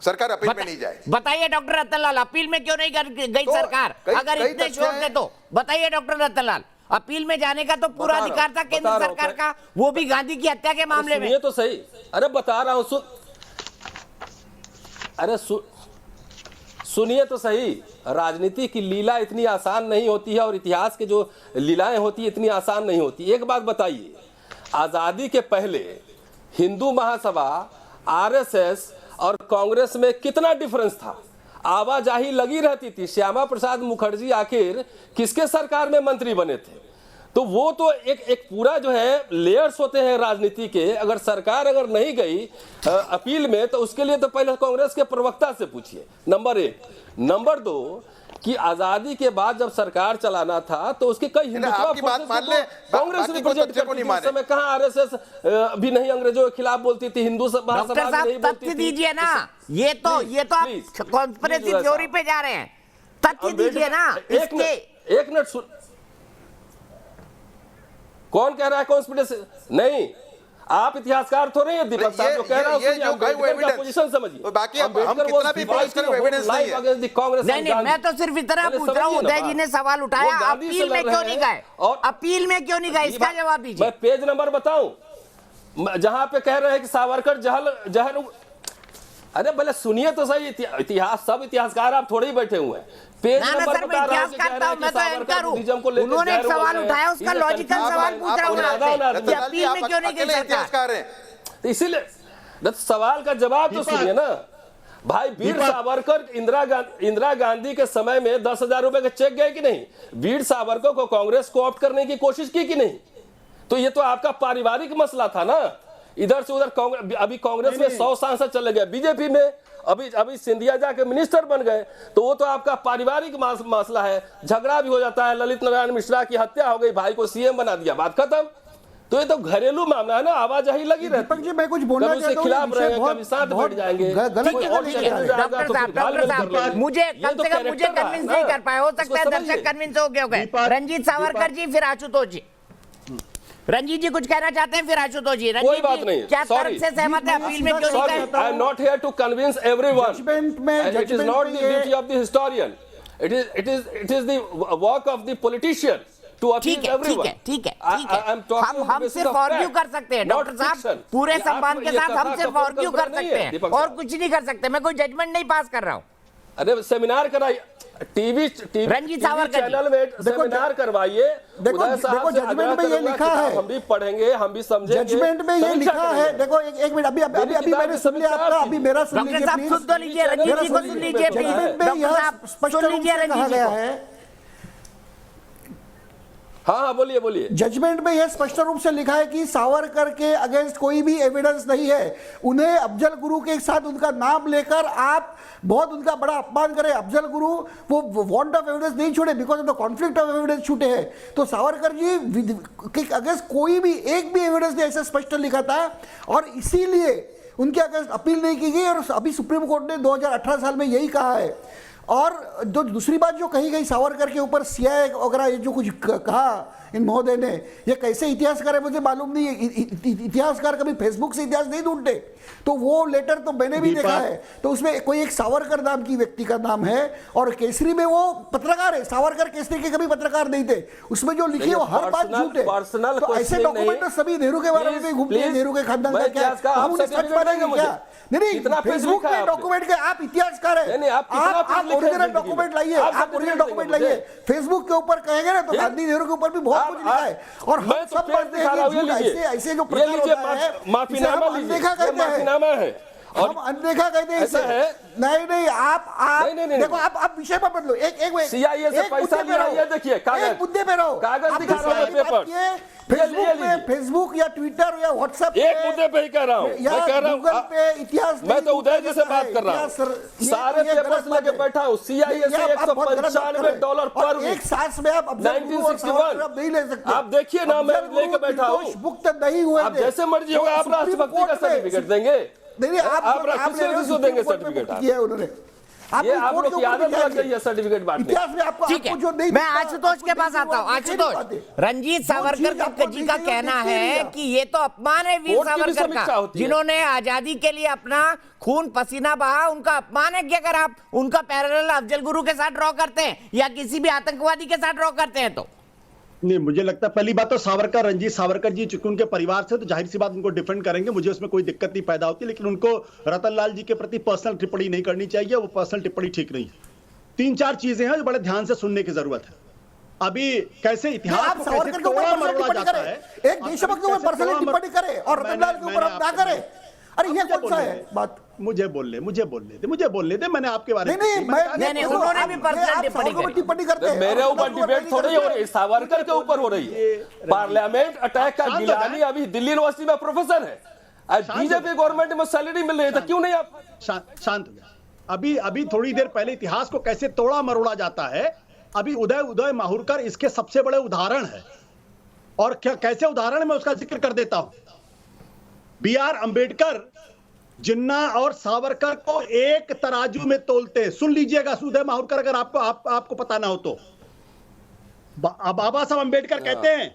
सरकार अपील में नहीं जाए। बताइए डॉक्टर रतनलाल, अपील में क्यों नहीं गई सरकार? अगर इतने श्योर थे तो बताइए डॉक्टर रतनलाल, अपील में जाने का तो पूरा अधिकार था केंद्र सरकार का, वो भी गांधी की हत्या के मामले में। ये तो सही, अरे बता रहा हूं, सुनिए तो सही। राजनीति की लीला इतनी आसान नहीं होती है, और इतिहास के जो लीलाएं होती है इतनी आसान नहीं होती। एक बात बताइए, आजादी के पहले हिंदू महासभा, RSS और कांग्रेस में कितना डिफरेंस था? आवाजाही लगी रहती थी। श्यामा प्रसाद मुखर्जी आखिर किसके सरकार में मंत्री बने थे? तो वो तो एक पूरा जो है लेयर्स होते हैं राजनीति के। अगर सरकार नहीं गई अपील में, तो उसके लिए तो पहले कांग्रेस के प्रवक्ता से पूछिए, नंबर 1। नंबर 2, कि आजादी के बाद जब सरकार चलाना था तो उसके कई आपकी बात मान ले, कांग्रेस रिप्रेजेंट करती थी। उस समय कहां आरएसएस भी नहीं अंग्रेजों के खिलाफ बोलती थी, हिंदू महासभा भी नहीं बोलती थी। दीजिए ना, ये तो आप कॉन्स्पिरेसी थ्योरी पे जा रहे हैं। तथ्य दीजिए ना। एक मिनट सुन, कौन कह रहा है कॉन्स्पिरेसी? नहीं, आप इतिहासकार तो नहीं है दीपक साहब, जो कह रहा है उसकी पोजीशन समझिए। बाकी हम कितना भी बात करें, एविडेंस नहीं है। कांग्रेस नहीं, मैं तो सिर्फ इतना पूछ रहा हूँ, उदय जी ने सवाल उठाया, अपील में क्यों नहीं गए? और अपील में क्यों नहीं गए, इसका जवाब दीजिए। मैं पेज नंबर बताऊं जहां पे कह रहे हैं कि सावरकर जहल। अरे भले सुनिए तो सही, इतिहास सब इतिहासकार आप थोड़े ही बैठे हुए हैं। पेज नंबर बता रहा हूं कि कह रहे हैं कि सावरकर बुद्धिज्म को लेकर उन्होंने एक सवाल उठाया, उसका लॉजिकल सवाल पूछ रहा हूं, अपील में क्यों नहीं गई सरकार? इसीलिए सवाल का जवाब तो सुनिए ना भाई। वीर सावरकर, इंदिरा गांधी के समय में 10,000 रुपए के चेक गए कि नहीं? वीर सावरकर को कांग्रेस को ऑप्ट करने की कोशिश की कि नहीं? तो ये तो आपका पारिवारिक मसला था ना, इधर से उधर। अभी कांग्रेस में 100 सांसद चले गए, बीजेपी में अभी सिंधिया जाके मिनिस्टर बन गए, तो वो तो आपका पारिवारिक मसला है। झगड़ा भी हो जाता है, ललित नारायण मिश्रा की हत्या हो गई, भाई को सीएम बना दिया, बात खत्म। तो ये तो घरेलू मामला है ना, आवाजाही लगी रहती है। जी मैं कुछ बोलना चाहता हूं, खिलाफ रहेंगे, कभी साथ बैठ जाएंगे। मुझे कम से कम मुझे कन्विंस नहीं कर पाए, हो सकता है दर्शक कन्विंस हो गए। रंजीत सावरकर जी, फिर आशुतोष जी। रंजीत जी कुछ कहना चाहते हैं, फिर आशुतोष जी। कोई बात नहीं, क्या तर्क से सहमत है? अपील में क्यों नहीं गए? I am not here to convince everyone. It is not the duty of the historian, it is the work of the politician to appeal everyone. ठीक है। हम सिर्फ आर्ग्यू कर सकते हैं डॉक्टर साहब, पूरे सम्मान के साथ हम सिर्फ आर्ग्यू कर सकते हैं और कुछ नहीं कर सकते। मैं कोई जजमेंट नहीं पास कर रहा हूँ। अरे सेमिनार कराइए, टीवी चैनल में सेमिनार करवाइए। देखो जजमेंट में ये लिखा है, हम भी पढ़ेंगे, हम भी समझेंगे। जजमेंट में ये लिखा है, देखो एक मिनट, अभी मैंने सुन लिया आपका, अभी मेरा सुन लीजिए प्लीज। सुन तो लीजिए, रंजीत जी को सुन लीजिए प्लीज। स्पष्ट रूप से कहा गया है, हाँ बोलिए। जजमेंट में यह स्पष्ट रूप से लिखा है कि सावरकर के अगेंस्ट कोई भी एविडेंस नहीं है। उन्हें अफजल गुरु के साथ उनका नाम लेकर आप बहुत उनका बड़ा अपमान करें। अफजल गुरु वो वांट ऑफ एविडेंस नहीं छोड़े, because of the conflict of evidence छूटे हैं। तो सावरकर जी के अगेंस्ट कोई भी एक भी एविडेंस नहीं, ऐसा स्पष्ट लिखा था और इसीलिए उनके अगेंस्ट अपील नहीं की गई। और अभी सुप्रीम कोर्ट ने 2018 साल में यही कहा है। और जो दूसरी बात जो कही गई सावरकर के ऊपर सीआईए वगैरह, ये जो कुछ कहा इन महोदय ने, ये कैसे इतिहासकार है मुझे मालूम नहीं है। इतिहासकार कभी फेसबुक से इतिहास नहीं ढूंढते, तो वो लेटर तो मैंने भी देखा है। तो उसमें कोई एक सावरकर नाम की व्यक्ति का नाम है और केसरी में वो पत्रकार है। सावरकर केसरी के कभी पत्रकार नहीं थे। उसमें जो लिखे वो हर बात झूठ है। तो ऐसे डॉक्यूमेंट तो सभी नेहरू के बारे में भी घूमते हैं, नेहरू के खानदान का क्या हम उन्हें सच मानेंगे क्या? नहीं, फेसबुक में डॉक्यूमेंट के आप इतिहासकार है, आप ओरिजिनल डॉक्यूमेंट लाइए, आप ओरिजिनल डॉक्यूमेंट लाइए। फेसबुक के ऊपर कहेंगे ना तो गांधी नेहरू के ऊपर भी बहुत कुछ लिखा है। और हम सब मानते हैं ऐसे जो प्रचार होता है, माफीनामा अनदेखा कहते हैं, हम अनदेखा कहते हैं। ऐसा है नहीं, आप नहीं, देखो आप विषय पर बदलो। एक सीआईए से पैसा लिया, ये देखिए कागज, मुद्दे पे रहो, कागज दिखा रहा है, पेपर। फेसबुक या ट्विटर या व्हाट्सएप एक मुद्दे पे ही कह रहा हूँ, मैं कह रहा हूँ इतिहास, मैं तो उदय जी से बात कर रहा हूँ। सारे पेपर्स लेके बैठा हूँ। सीआईए से $195 पर वीक, एक सांस में आप 1961 नहीं ले सकते। आप देखिए ना, मैं लेके बैठा हूँ। मुक्त नहीं हुए, आप जैसे मर्जी होगा, आप राष्ट्रभक्ति का सर्टिफिकेट देंगे। नहीं, आप किसको देंगे सर्टिफिकेट? किया उन्होंने, ये आप लोग की आदत लग गई है सर्टिफिकेट बांटने। ठीक है, मैं आशुतोष के पास आता हूँ। आशुतोष, रंजीत सावरकर जी का कहना है कि ये तो अपमान है वीर सावरकर का, जिन्होंने आजादी के लिए अपना खून पसीना बहा। उनका अपमान है कि अगर आप उनका पैरेलल अफजल गुरु के साथ ड्रॉ करते हैं या किसी भी आतंकवादी के साथ ड्रॉ करते हैं। तो नहीं, मुझे लगता है पहली बात तो सावरकर, रंजीत सावरकर जी चूंकि उनके परिवार से, तो जाहिर सी बात उनको डिफेंड करेंगे, मुझे उसमें कोई दिक्कत नहीं पैदा होती। लेकिन उनको रतन लाल जी के प्रति पर्सनल टिप्पणी नहीं करनी चाहिए, वो पर्सनल टिप्पणी ठीक नहीं है। 3-4 चीजें हैं जो बड़े ध्यान से सुनने की जरूरत है। अभी कैसे इतिहास को कैसे तोड़ा मरोड़ा जाता है, एक देशभक्त के ऊपर पर्सनल टिप्पणी करे और रतन लाल के ऊपर ना करे। अरे ये कौन सा है बात? मुझे बोलने दे, मैंने आपके बारे में नहीं, उन्होंने भी पर्सनल टिप्पणी करते हैं। मेरे ऊपर डिबेट थोड़ी हो रही है, सावरकर के ऊपर हो रही है। पार्लियामेंट अटैक का गिलानी अभी दिल्ली यूनिवर्सिटी में प्रोफेसर है, आज बीजेपी गवर्नमेंट में सैलरी मिल रही है, तो क्यों नहीं आप शांत हो जाए? अभी थोड़ी देर पहले इतिहास को कैसे तोड़ा मरोड़ा जाता है, अभी उदय माहुरकर इसके सबसे बड़े उदाहरण है। और क्या कैसे उदाहरण, मैं उसका जिक्र कर देता हूं। B.R. अंबेडकर जिन्ना और सावरकर को एक तराजू में तोलते। सुन लीजिएगा उदय माहुरकर, अगर आपको पता ना हो तो। बाबा साहब अंबेडकर कहते हैं,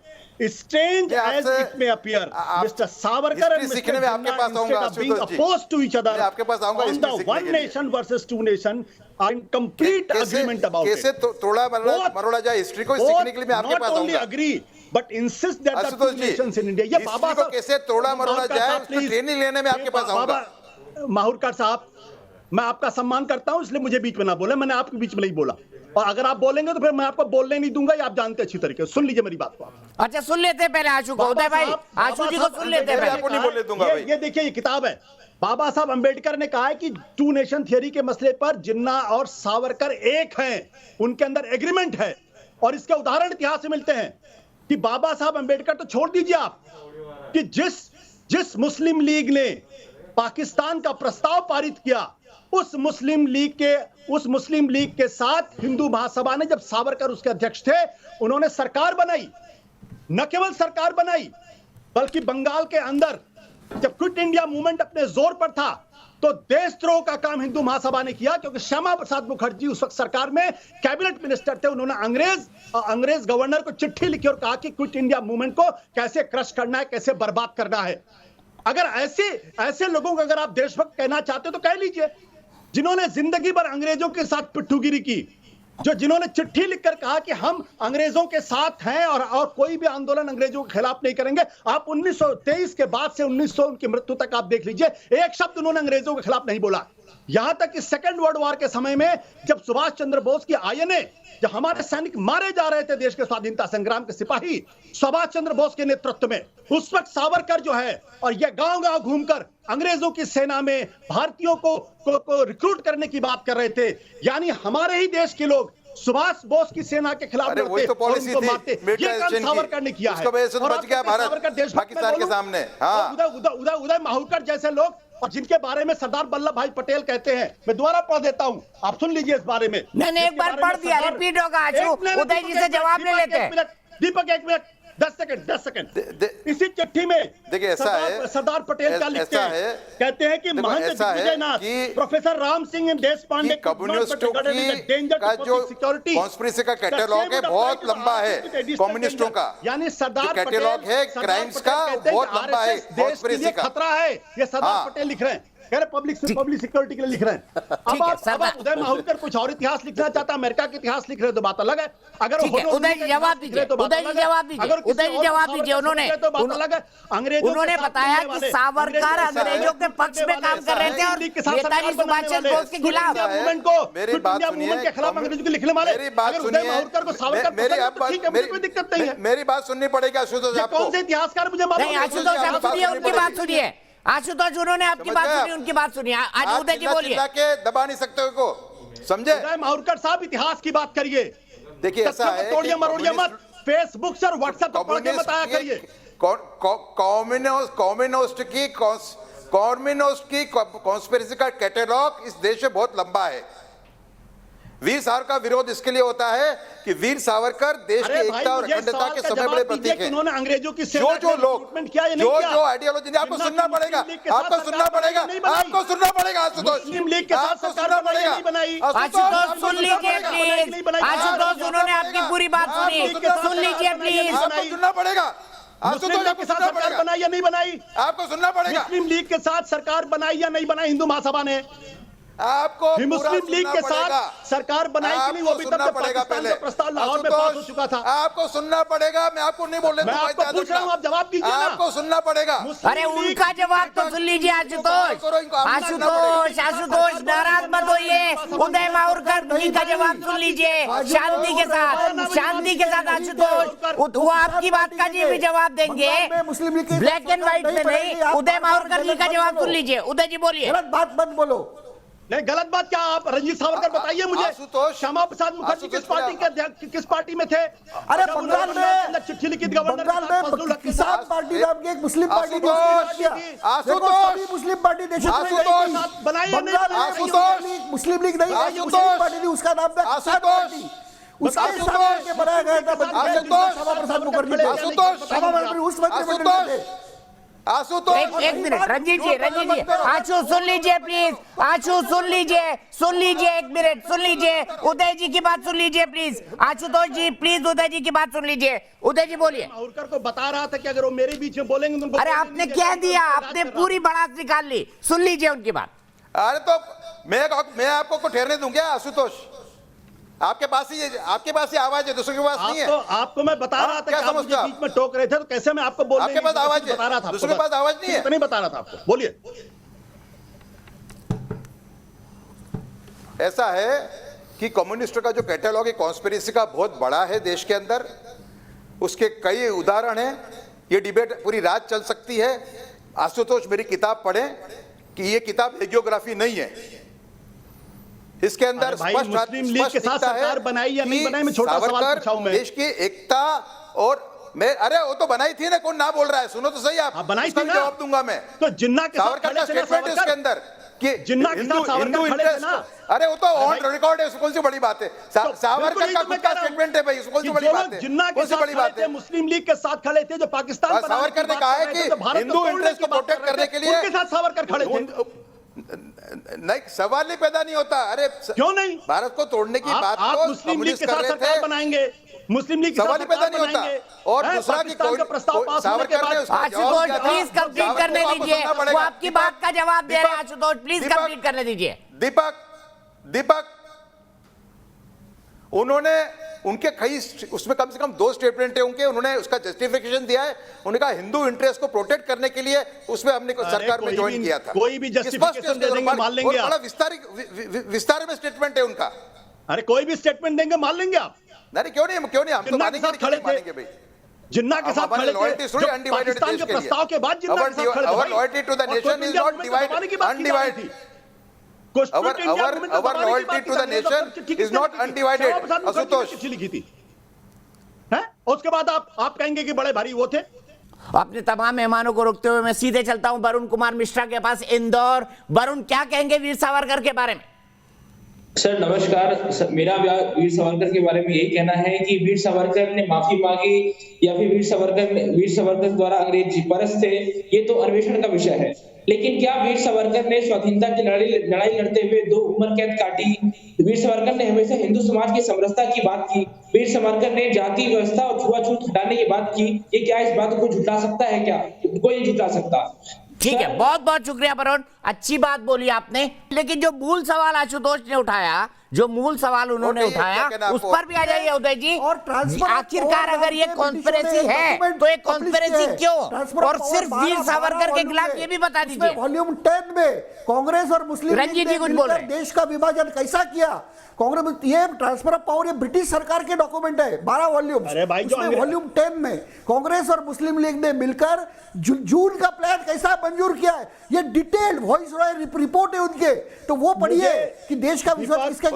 strange as it may appear, mister Savarkar and सीखने में आपके पास आऊंगा, अपोज्ड टू ईच अदर, आपके पास आऊंगा on the one nation versus two nation are in complete agreement about it. कैसे तोड़ा मरोड़ा जाए हिस्ट्री को, सीखने के लिए मैं आपके पास आऊंगा। Not only agree but insist that the two nations in India, ये बाबा को कैसे तोड़ा मरोड़ा जाए उसकी ट्रेनिंग लेने में आपके पास आऊंगा। माहुरकर साहब, मैं आपका सम्मान करता हूं, इसलिए मुझे बीच में ना बोले। मैंने आपके बीच में नहीं बोला, और अगर आप बोलेंगे तो फिर मैं आपको बोलने नहीं दूंगा, ये आप जानते अच्छी तरीके से। सुन लीजिए मेरी बात को। अच्छा सुन लेते पहले आशु को, उदय भाई आशु जी को सुन लेते पहले। आपको नहीं बोलने दूंगा। ये देखिए, ये किताब है। बाबा साहब अंबेडकर ने कहा है कि टू नेशन थियरी के मसले पर जिन्ना और सावरकर एक हैं, उनके अंदर एग्रीमेंट है। और इसके उदाहरण इतिहास से मिलते हैं कि बाबा साहब अंबेडकर तो छोड़ दीजिए आप, कि जिस मुस्लिम लीग ने पाकिस्तान का प्रस्ताव पारित किया, उस मुस्लिम लीग के साथ हिंदू महासभा ने, जब सावरकर उसके अध्यक्ष थे, उन्होंने सरकार बनाई। न केवल सरकार बनाई, बल्कि बंगाल के अंदर जब क्विट इंडिया मूवमेंट अपने जोर पर था, तो देशद्रोह का काम हिंदू महासभा ने किया, क्योंकि श्यामा प्रसाद मुखर्जी उस वक्त सरकार में कैबिनेट मिनिस्टर थे। उन्होंने अंग्रेज गवर्नर को चिट्ठी लिखी और कहा कि क्विट इंडिया मूवमेंट को कैसे क्रश करना है, कैसे बर्बाद करना है। अगर ऐसे लोगों को अगर आप देशभक्त कहना चाहते हो तो कह लीजिए, जिन्होंने जिंदगी भर अंग्रेजों के साथ पिट्ठूगिरी की, जिन्होंने चिट्ठी लिखकर कहा कि हम अंग्रेजों के साथ हैं और कोई भी आंदोलन अंग्रेजों के खिलाफ नहीं करेंगे। आप 1923 के बाद से 1900 उनकी मृत्यु तक आप देख लीजिए, एक शब्द उन्होंने अंग्रेजों के खिलाफ नहीं बोला। यहां तक कि सेकेंड वर्ल्ड वॉर के समय में जब सुभाष चंद्र बोस की आईएनए, जब हमारे सैनिक मारे जा रहे थे, देश के स्वाधीनता संग्राम के सिपाही सुभाष चंद्र बोस के नेतृत्व में, उस वक्त सावरकर जो है, और ये गांव-गांव घूमकर अंग्रेजों की सेना में भारतीयों को रिक्रूट करने की बात कर रहे थे। यानी हमारे ही देश के लोग सुभाष बोस की सेना के खिलाफ लड़ते वही तो पॉलिसी और उनको मारते। ये काम सावरकर ने किया है। और बच गया भारत पाकिस्तान के सामने। हाँ। उदय माहुरकर जैसे लोग, और जिनके बारे में सरदार वल्लभ भाई पटेल कहते हैं, मैं दोबारा पढ़ देता हूं, आप सुन लीजिए इस बारे में। नहीं, एक बार पढ़ दिया, रिपीट होगा। आशु, उदय जी से जवाब ले लेते हैं। दीपक एक मिनट, 10 सेकंड। इसी चिट्ठी में देखिए, ऐसा है, सरदार पटेल क्या लिखते हैं, कहते हैं कि महंत दिग्विजयनाथ, प्रोफेसर राम सिंह देश पांडे, कम्युनिस्टों का जो कॉन्स्पिरेसी का कैटलॉग है बहुत लंबा है, कम्युनिस्टों का, यानी सरदार कैटलॉग है क्राइम्स का बहुत लंबा है, कॉन्स्पिरेसी का खतरा है। ये सरदार पटेल लिख रहे हैं, कह रहे पब्लिक सिक्योरिटी के लिए लिख रहे हैं। अब उदय माहुरकर कुछ और इतिहास लिखना चाहता है, अमेरिका का इतिहास लिख रहे तो बात अलग है। अगर उदय जी जवाब दीजिए, उदय जी जवाब दीजिए। उन्होंने बताया कि सावरकर अंग्रेजों के पक्ष में काम कर रहे थे और नेताजी सुभाष चंद्र बोस के खिलाफ। मेरी बात सुनिए, मेरी बात सुननी पड़ेगी आशुतोष आपको। कौन से इतिहासकार मुझे नहीं, आशुतोष आप सुनिए, उनकी बात सुनिए। आशुतोष, उन्होंने आपकी बात सुनी, उनकी बात सुनिए। आज उदय जी बोलिए। के दबा नहीं सकते हो को, समझे? उदय माहुरकर साहब, इतिहास की बात करिए। देखिए, ऐसा है, तोड़िए मरोड़िए मत, फेसबुक से और व्हाट्सएप पर पढ़ के बताया करिए। कम्युनिस्ट की कॉन्स्पिरेसी का कैटलॉग इस देश में बहुत लंबा है। वीर सावरकर का विरोध इसके लिए होता है कि वीर सावरकर देश की एकता और अखंडता के सबसे बड़े प्रतीक हैं। उन्होंने अंग्रेजों की जो लोग, जो आइडियोलॉजी, आपको सुनना पड़ेगा, आपको सुनना पड़ेगा, आपको सुनना पड़ेगा आशुतोष। मुस्लिम लीग के साथ सरकार नहीं बनाई। आशुतोष सुन लीजिए प्लीज। आशुतोष, उन्होंने आपकी पूरी बात सुनी, सुन लीजिए प्लीज। आपको सुनना पड़ेगा। मुस्लिम लीग के साथ सरकार बनाई या नहीं बनाई, आपको सुनना पड़ेगा। मुस्लिम लीग के साथ सरकार बनाई या नहीं बनाई हिंदू महासभा ने, आपको मुस्लिम लीग के साथ सरकार बनाई कि नहीं, वो भी तब पाकिस्तान का प्रस्ताव लाहौर में पास हो चुका था। आपको सुनना पड़ेगा, मैं आपको नहीं बोलने दूंगा। मैं आपको पूछ रहा हूं, आप जवाब दीजिए ना। आपको सुनना पड़ेगा। अरे उनका जवाब तो सुन लीजिए आशुतोष। आशुतोष नाराज मत होइए। उदय माहुरकर जी का जवाब सुन लीजिए शांति के साथ। आशुतोष, वो आपकी बात का जी भी जवाब देंगे, ब्लैक एंड व्हाइट में नहीं। उदय माहुरकर जी का जवाब सुन लीजिए। उदय जी बोलिए। बात मत बोलो। नहीं, गलत बात क्या? आप रंजीत सावरकर बताइए मुझे। आशुतोष, श्यामा प्रसाद मुखर्जी किस पार्टी में थे? अरे बंगाल में चिट्ठी लिखी गवर्नर बंगाल में किसान पार्टी नाम की एक मुस्लिम पार्टी थी, मुस्लिम पार्टी देश में मुस्लिम लीग नहीं, मुस्लिम पार्टी थी, उसका नाम था किसान पार्टी। उसके हिसाब से बनाया गया था श्यामा प्रसाद मुखर्जी उस मंत्रिमंडल में थे। एक मिनट रंजीत जी आशु सुन लीजिए प्लीज, आशु सुन लीजिए एक मिनट सुन लीजिए, उदय जी की बात सुन लीजिए प्लीज, आशुतोष जी प्लीज उदय जी की बात सुन लीजिए। उदय जी बोलिए। सावरकर को बता रहा था कि अगर वो मेरे बीच में बोलेंगे तो अरे आपने क्या दिया, आपने पूरी भड़ास निकाल ली, सुन लीजिए उनकी बात। अरे तो मैं आपको ठहरने दूं क्या आशुतोष? आपके पास ही आवाज है, दूसरे के पास नहीं है। आपको मैं बता रहा था कि आप मुझे बीच में टोक रहे थे, तो कैसे मैं आपको बोलने आपके पास आवाज है, बता रहा था, दूसरे के पास आवाज नहीं है, तो नहीं बता रहा था आपको। बोलिए। ऐसा है कि कम्युनिस्टों का जो कैटलॉग है कॉन्स्पिरेसी का बहुत बड़ा है देश के अंदर, उसके कई उदाहरण हैं। ये डिबेट पूरी रात चल सकती है। आशुतोष मेरी किताब पढ़ें कि ये किताब हेजियोग्राफी नहीं है, इसके अंदर स्पष्ट मुस्लिम लीग के साथ सरकार बनाई या नहीं बनाई, मैं छोटा सवाल पूछा हूं मैं। देश की एकता और मैं, अरे वो तो बनाई थी ना, कौन ना बोल रहा है? सुनो तो सही आप, बनाई थी ना, जवाब दूंगा मैं। तो जिन्ना के सावरकर का स्टेटमेंट है उसके अंदर कि जिन्ना के साथ सावरकर खड़े थे ना। अरे वो तो ऑन रिकॉर्ड है, उसको कौन सी बड़ी बात है? सावरकर का खुद का स्टेटमेंट है भाई, उसको कौन सी बड़ी बात है? जिन्ना के साथ खड़े थे, मुस्लिम लीग के साथ खड़े थे, जो पाकिस्तान सावरकर ने कहा है कि हिंदू इंटरेस्ट को प्रोटेक्ट करने के लिए उनके साथ सावरकर खड़े थे। नहीं, सवाल ही पैदा नहीं होता। अरे क्यों नहीं? भारत को तोड़ने की बात आप मुस्लिम लीग के साथ सरकार बनाएंगे, मुस्लिम लीग सवाल ही पैदा नहीं होता। और दूसरा कि कोई सावरकर ने आशुतोष प्लीज कंप्लीट करने दीजिए, वो आपकी बात का जवाब दे रहे हैं। आशुतोष प्लीज कंप्लीट करने दीजिए। दीपक उन्होंने उनके कई उसमें कम से कम 2 स्टेटमेंट है उनके, उन्होंने उसका जस्टिफिकेशन दिया है। उन्होंने कहा हिंदू इंटरेस्ट को प्रोटेक्ट करने के लिए उसमें हमने सरकार में ज्वाइन किया था। कोई भी जस्टिफिकेशन दे देंगे, मान लेंगे आप। बड़ा विस्तार में स्टेटमेंट है उनका। अरे कोई भी स्टेटमेंट देंगे, मान लेंगे आप। नहीं, क्यों नहीं हम तो मानेंगे भाई। जिन्ना के साथ खड़े थे, पाकिस्तान के प्रस्ताव के बाद जिन्ना के साथ खड़े थे। Our loyalty to the nation is not undivided. Our loyalty to the nation is not undivided. Ashutosh लिखी थी है, उसके बाद आप कहेंगे कि बड़े भारी वो थे। अपने तमाम मेहमानों को रोकते हुए मैं सीधे चलता हूं वरुण कुमार मिश्रा के पास, इंदौर। वरुण, क्या कहेंगे वीर सावरकर के बारे में? सर नमस्कार, मेरा वीर सावरकर के बारे में यही कहना है कि वीर सावरकर ने माफी मांगी या फिर वीर सावरकर द्वारा अंग्रेजी परस्त थे, ये तो अन्वेषण का विषय है। लेकिन क्या वीर सावरकर ने स्वाधीनता की लड़ाई लड़ते हुए 2 उम्र कैद काटी? वीर सावरकर ने हमेशा हिंदू समाज की समरसता की बात की। वीर सावरकर ने जाति व्यवस्था और छुआछूत हटाने की बात की। ये क्या इस बात को झुठला सकता है? क्या कोई नहीं झुठला सकता। ठीक है, बहुत बहुत शुक्रिया वरुण, अच्छी बात बोली आपने। लेकिन जो मूल सवाल आशुतोष ने उठाया, जो मूल सवाल उन्होंने उठाया, उस पर भी आ जाइए उदय जी। और आखिरकार अगर ये कॉन्स्पिरेसी है तो ये कॉन्स्पिरेसी क्यों, और सिर्फ वीर सावरकर के खिलाफ ये भी बता दीजिए। वॉल्यूम 10 में कांग्रेस और मुस्लिम रंजीत जी कुछ बोल रहे हैं। देश का विभाजन कैसा किया कांग्रेस, ये ट्रांसफर ऑफ पावर, ये ब्रिटिश सरकार के डॉक्यूमेंट है, 12 वॉल्यूम। वॉल्यूम 10 में कांग्रेस और मुस्लिम लीग ने मिलकर जून का प्लान कैसा मंजूर किया है, ये डिटेल्ड वॉइस रॉय रिपोर्ट है उनके, तो वो पढ़िए कि देश का विभाजन किसका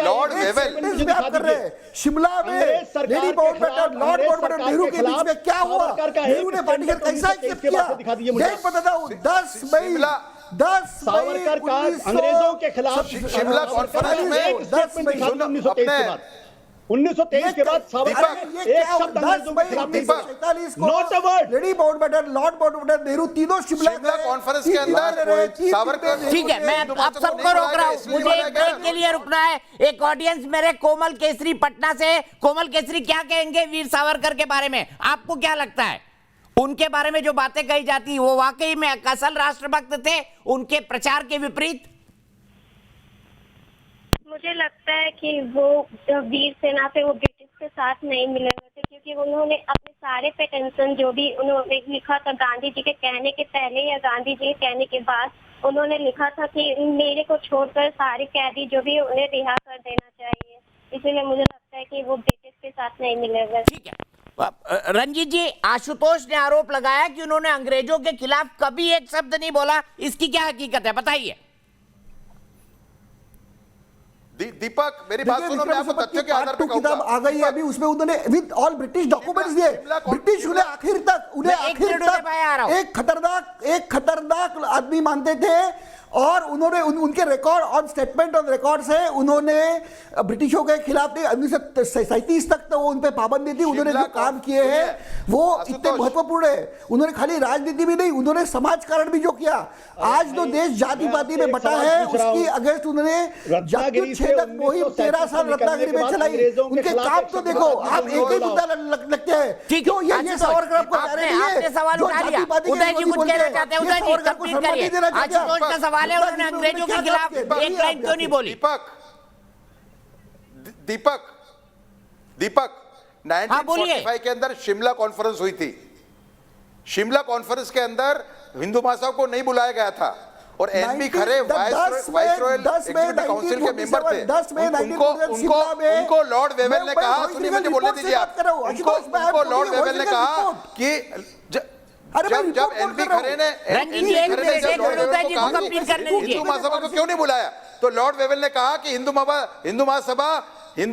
लॉर्ड वेवेल शिमला में lady Mountbatten Lord Mountbatten Nehru के बीच में क्या हुआ, नेहरू ने पार्टीशन कैसा एक्सेप्ट किया, डेट बताता हूं 10 मई सावरकर का अंग्रेजों के खिलाफ शिमला कॉन्फ्रेंस में 10 मई 1923 के बाद सावरकर एक शब्द अंग्रेजों के खिलाफ नहीं बोला, not a word. Lady Mountbatten Lord Mountbatten Nehru तीनों शिमला कॉन्फ्रेंस के अंदर सावरकर। ठीक है, मैं आप सबको रोक रहा हूँ, मुझे एक ब्रेक के लिए रुकना है। एक ऑडियंस मेरे कोमल केसरी पटना से, कोमल केसरी क्या कहेंगे वीर सावरकर के बारे में? आपको क्या लगता है उनके बारे में जो बातें कही जाती वो वाकई में असल राष्ट्रभक्त थे, उनके प्रचार के विपरीत? मुझे लगता है कि वो वीर सेना थे वो ब्रिटिश के साथ नहीं मिले हुए थे, क्योंकि उन्होंने अपने सारे पेटेंशन जो भी उन्होंने लिखा था गांधी जी के कहने के पहले या गांधी जी के कहने के बाद, उन्होंने लिखा था कि मेरे को छोड़कर सारे कैदी जो भी उन्हें रिहा कर देना चाहिए। इसीलिए मुझे लगता है कि वो ब्रिटिश के साथ नहीं मिले हुए। ठीक है, रंजीत जी, आशुतोष ने आरोप लगाया कि उन्होंने अंग्रेजों के खिलाफ कभी एक शब्द नहीं बोला, इसकी क्या हकीकत है, बताइए। दीपक मेरी बात सुनो, मैं आपको तथ्यों के आधार पर कहूंगा। किताब आ गई है अभी, उसमें उन्होंने विद ऑल ब्रिटिश डॉक्यूमेंट्स दिए। ब्रिटिश उन्हें आखिर तक एक खतरनाक आदमी मानते थे, और उन्होंने उनके रिकॉर्ड और स्टेटमेंट ऑन रिकॉर्ड से उन्होंने ब्रिटिशों के खिलाफ 1937 तक तो उन पे पाबंदी थी। उन्होंने जो काम किए हैं वो इतने महत्वपूर्ण है। उन्होंने खाली राजनीति भी नहीं, उन्होंने समाजकारण भी जो किया। आज जो देश जाति पाति में बटा है, उसकी अगेंस्ट उन्होंने जाति छेदक मुहिम 13 साल रत्नागिरी में चलाई। उनके काम तो देखो, आप एक ही मुद्दा लगते हैं। क्यों ये सावरकर आपको सवाल उठा लिया। उदय जी कुछ कहना चाहते हैं, उदय जी कंप्लीट करिए। आशुतोष का सवाल है, उन्होंने अंग्रेजों के खिलाफ एक लाइन क्यों नहीं बोली? दीपक 1945 के अंदर शिमला कॉन्फ्रेंस हुई थी। शिमला कॉन्फ्रेंस के अंदर हिंदू महासभा को नहीं बुलाया गया था, और एनबी खरे वाइसरॉयल एग्जीक्यूटिव काउंसिल के मेंबर थे। उनको लॉर्ड वेवेल ने कहा, सुनिए मुझे बोलने दीजिए आप, उनको लॉर्ड वेवेल ने कहा कि जब एनबी खरे ने हिंदू महासभा को क्यों नहीं बुलाया, तो लॉर्ड वेवेल ने कहा कि हिंदू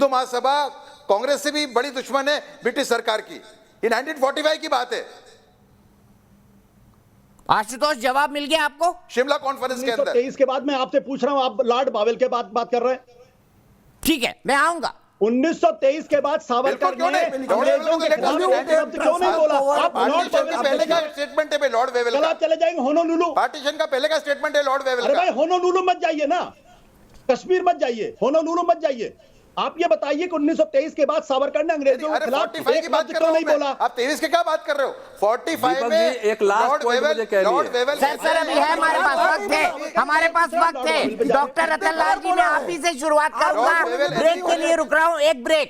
महासभा कांग्रेस से भी बड़ी दुश्मन है ब्रिटिश सरकार की। ये 1945 की बात है। आशुतोष, जवाब मिल गया आपको? शिमला कॉन्फ्रेंस के अंदर 1923 के बाद मैं आपसे पूछ रहा हूं, आप लॉर्ड बावेल के बात कर रहे हैं। ठीक है, मैं आऊंगा। 1923 के बाद सावरकर ने अंग्रेजों के खिलाफ क्यों नहीं बोला? आप पहले का स्टेटमेंट है लॉर्ड वेवेल का। चले जाएंगे होनोलुलु, पार्टीशन का पहले का स्टेटमेंट है लॉर्ड वेवेल का। अरे भाई होनोलुलु मत जाइए ना, कश्मीर मत जाइए, होनोलुलु मत जाइए। आप ये बताइए कि 1923 के बाद सावरकर ने अंग्रेजों के खिलाफ 45 की बात क्यों नहीं बोला? आप 23 के क्या बात कर रहे हो? 45 में एक लास्ट पॉइंट मुझे कह लीजिए। सर अभी है हमारे पास वक्त है, हमारे पास वक्त है। डॉक्टर रतन लाल जी, मैं आप ही से शुरुआत करूंगा। ब्रेक के लिए रुक रहा हूं, एक ब्रेक।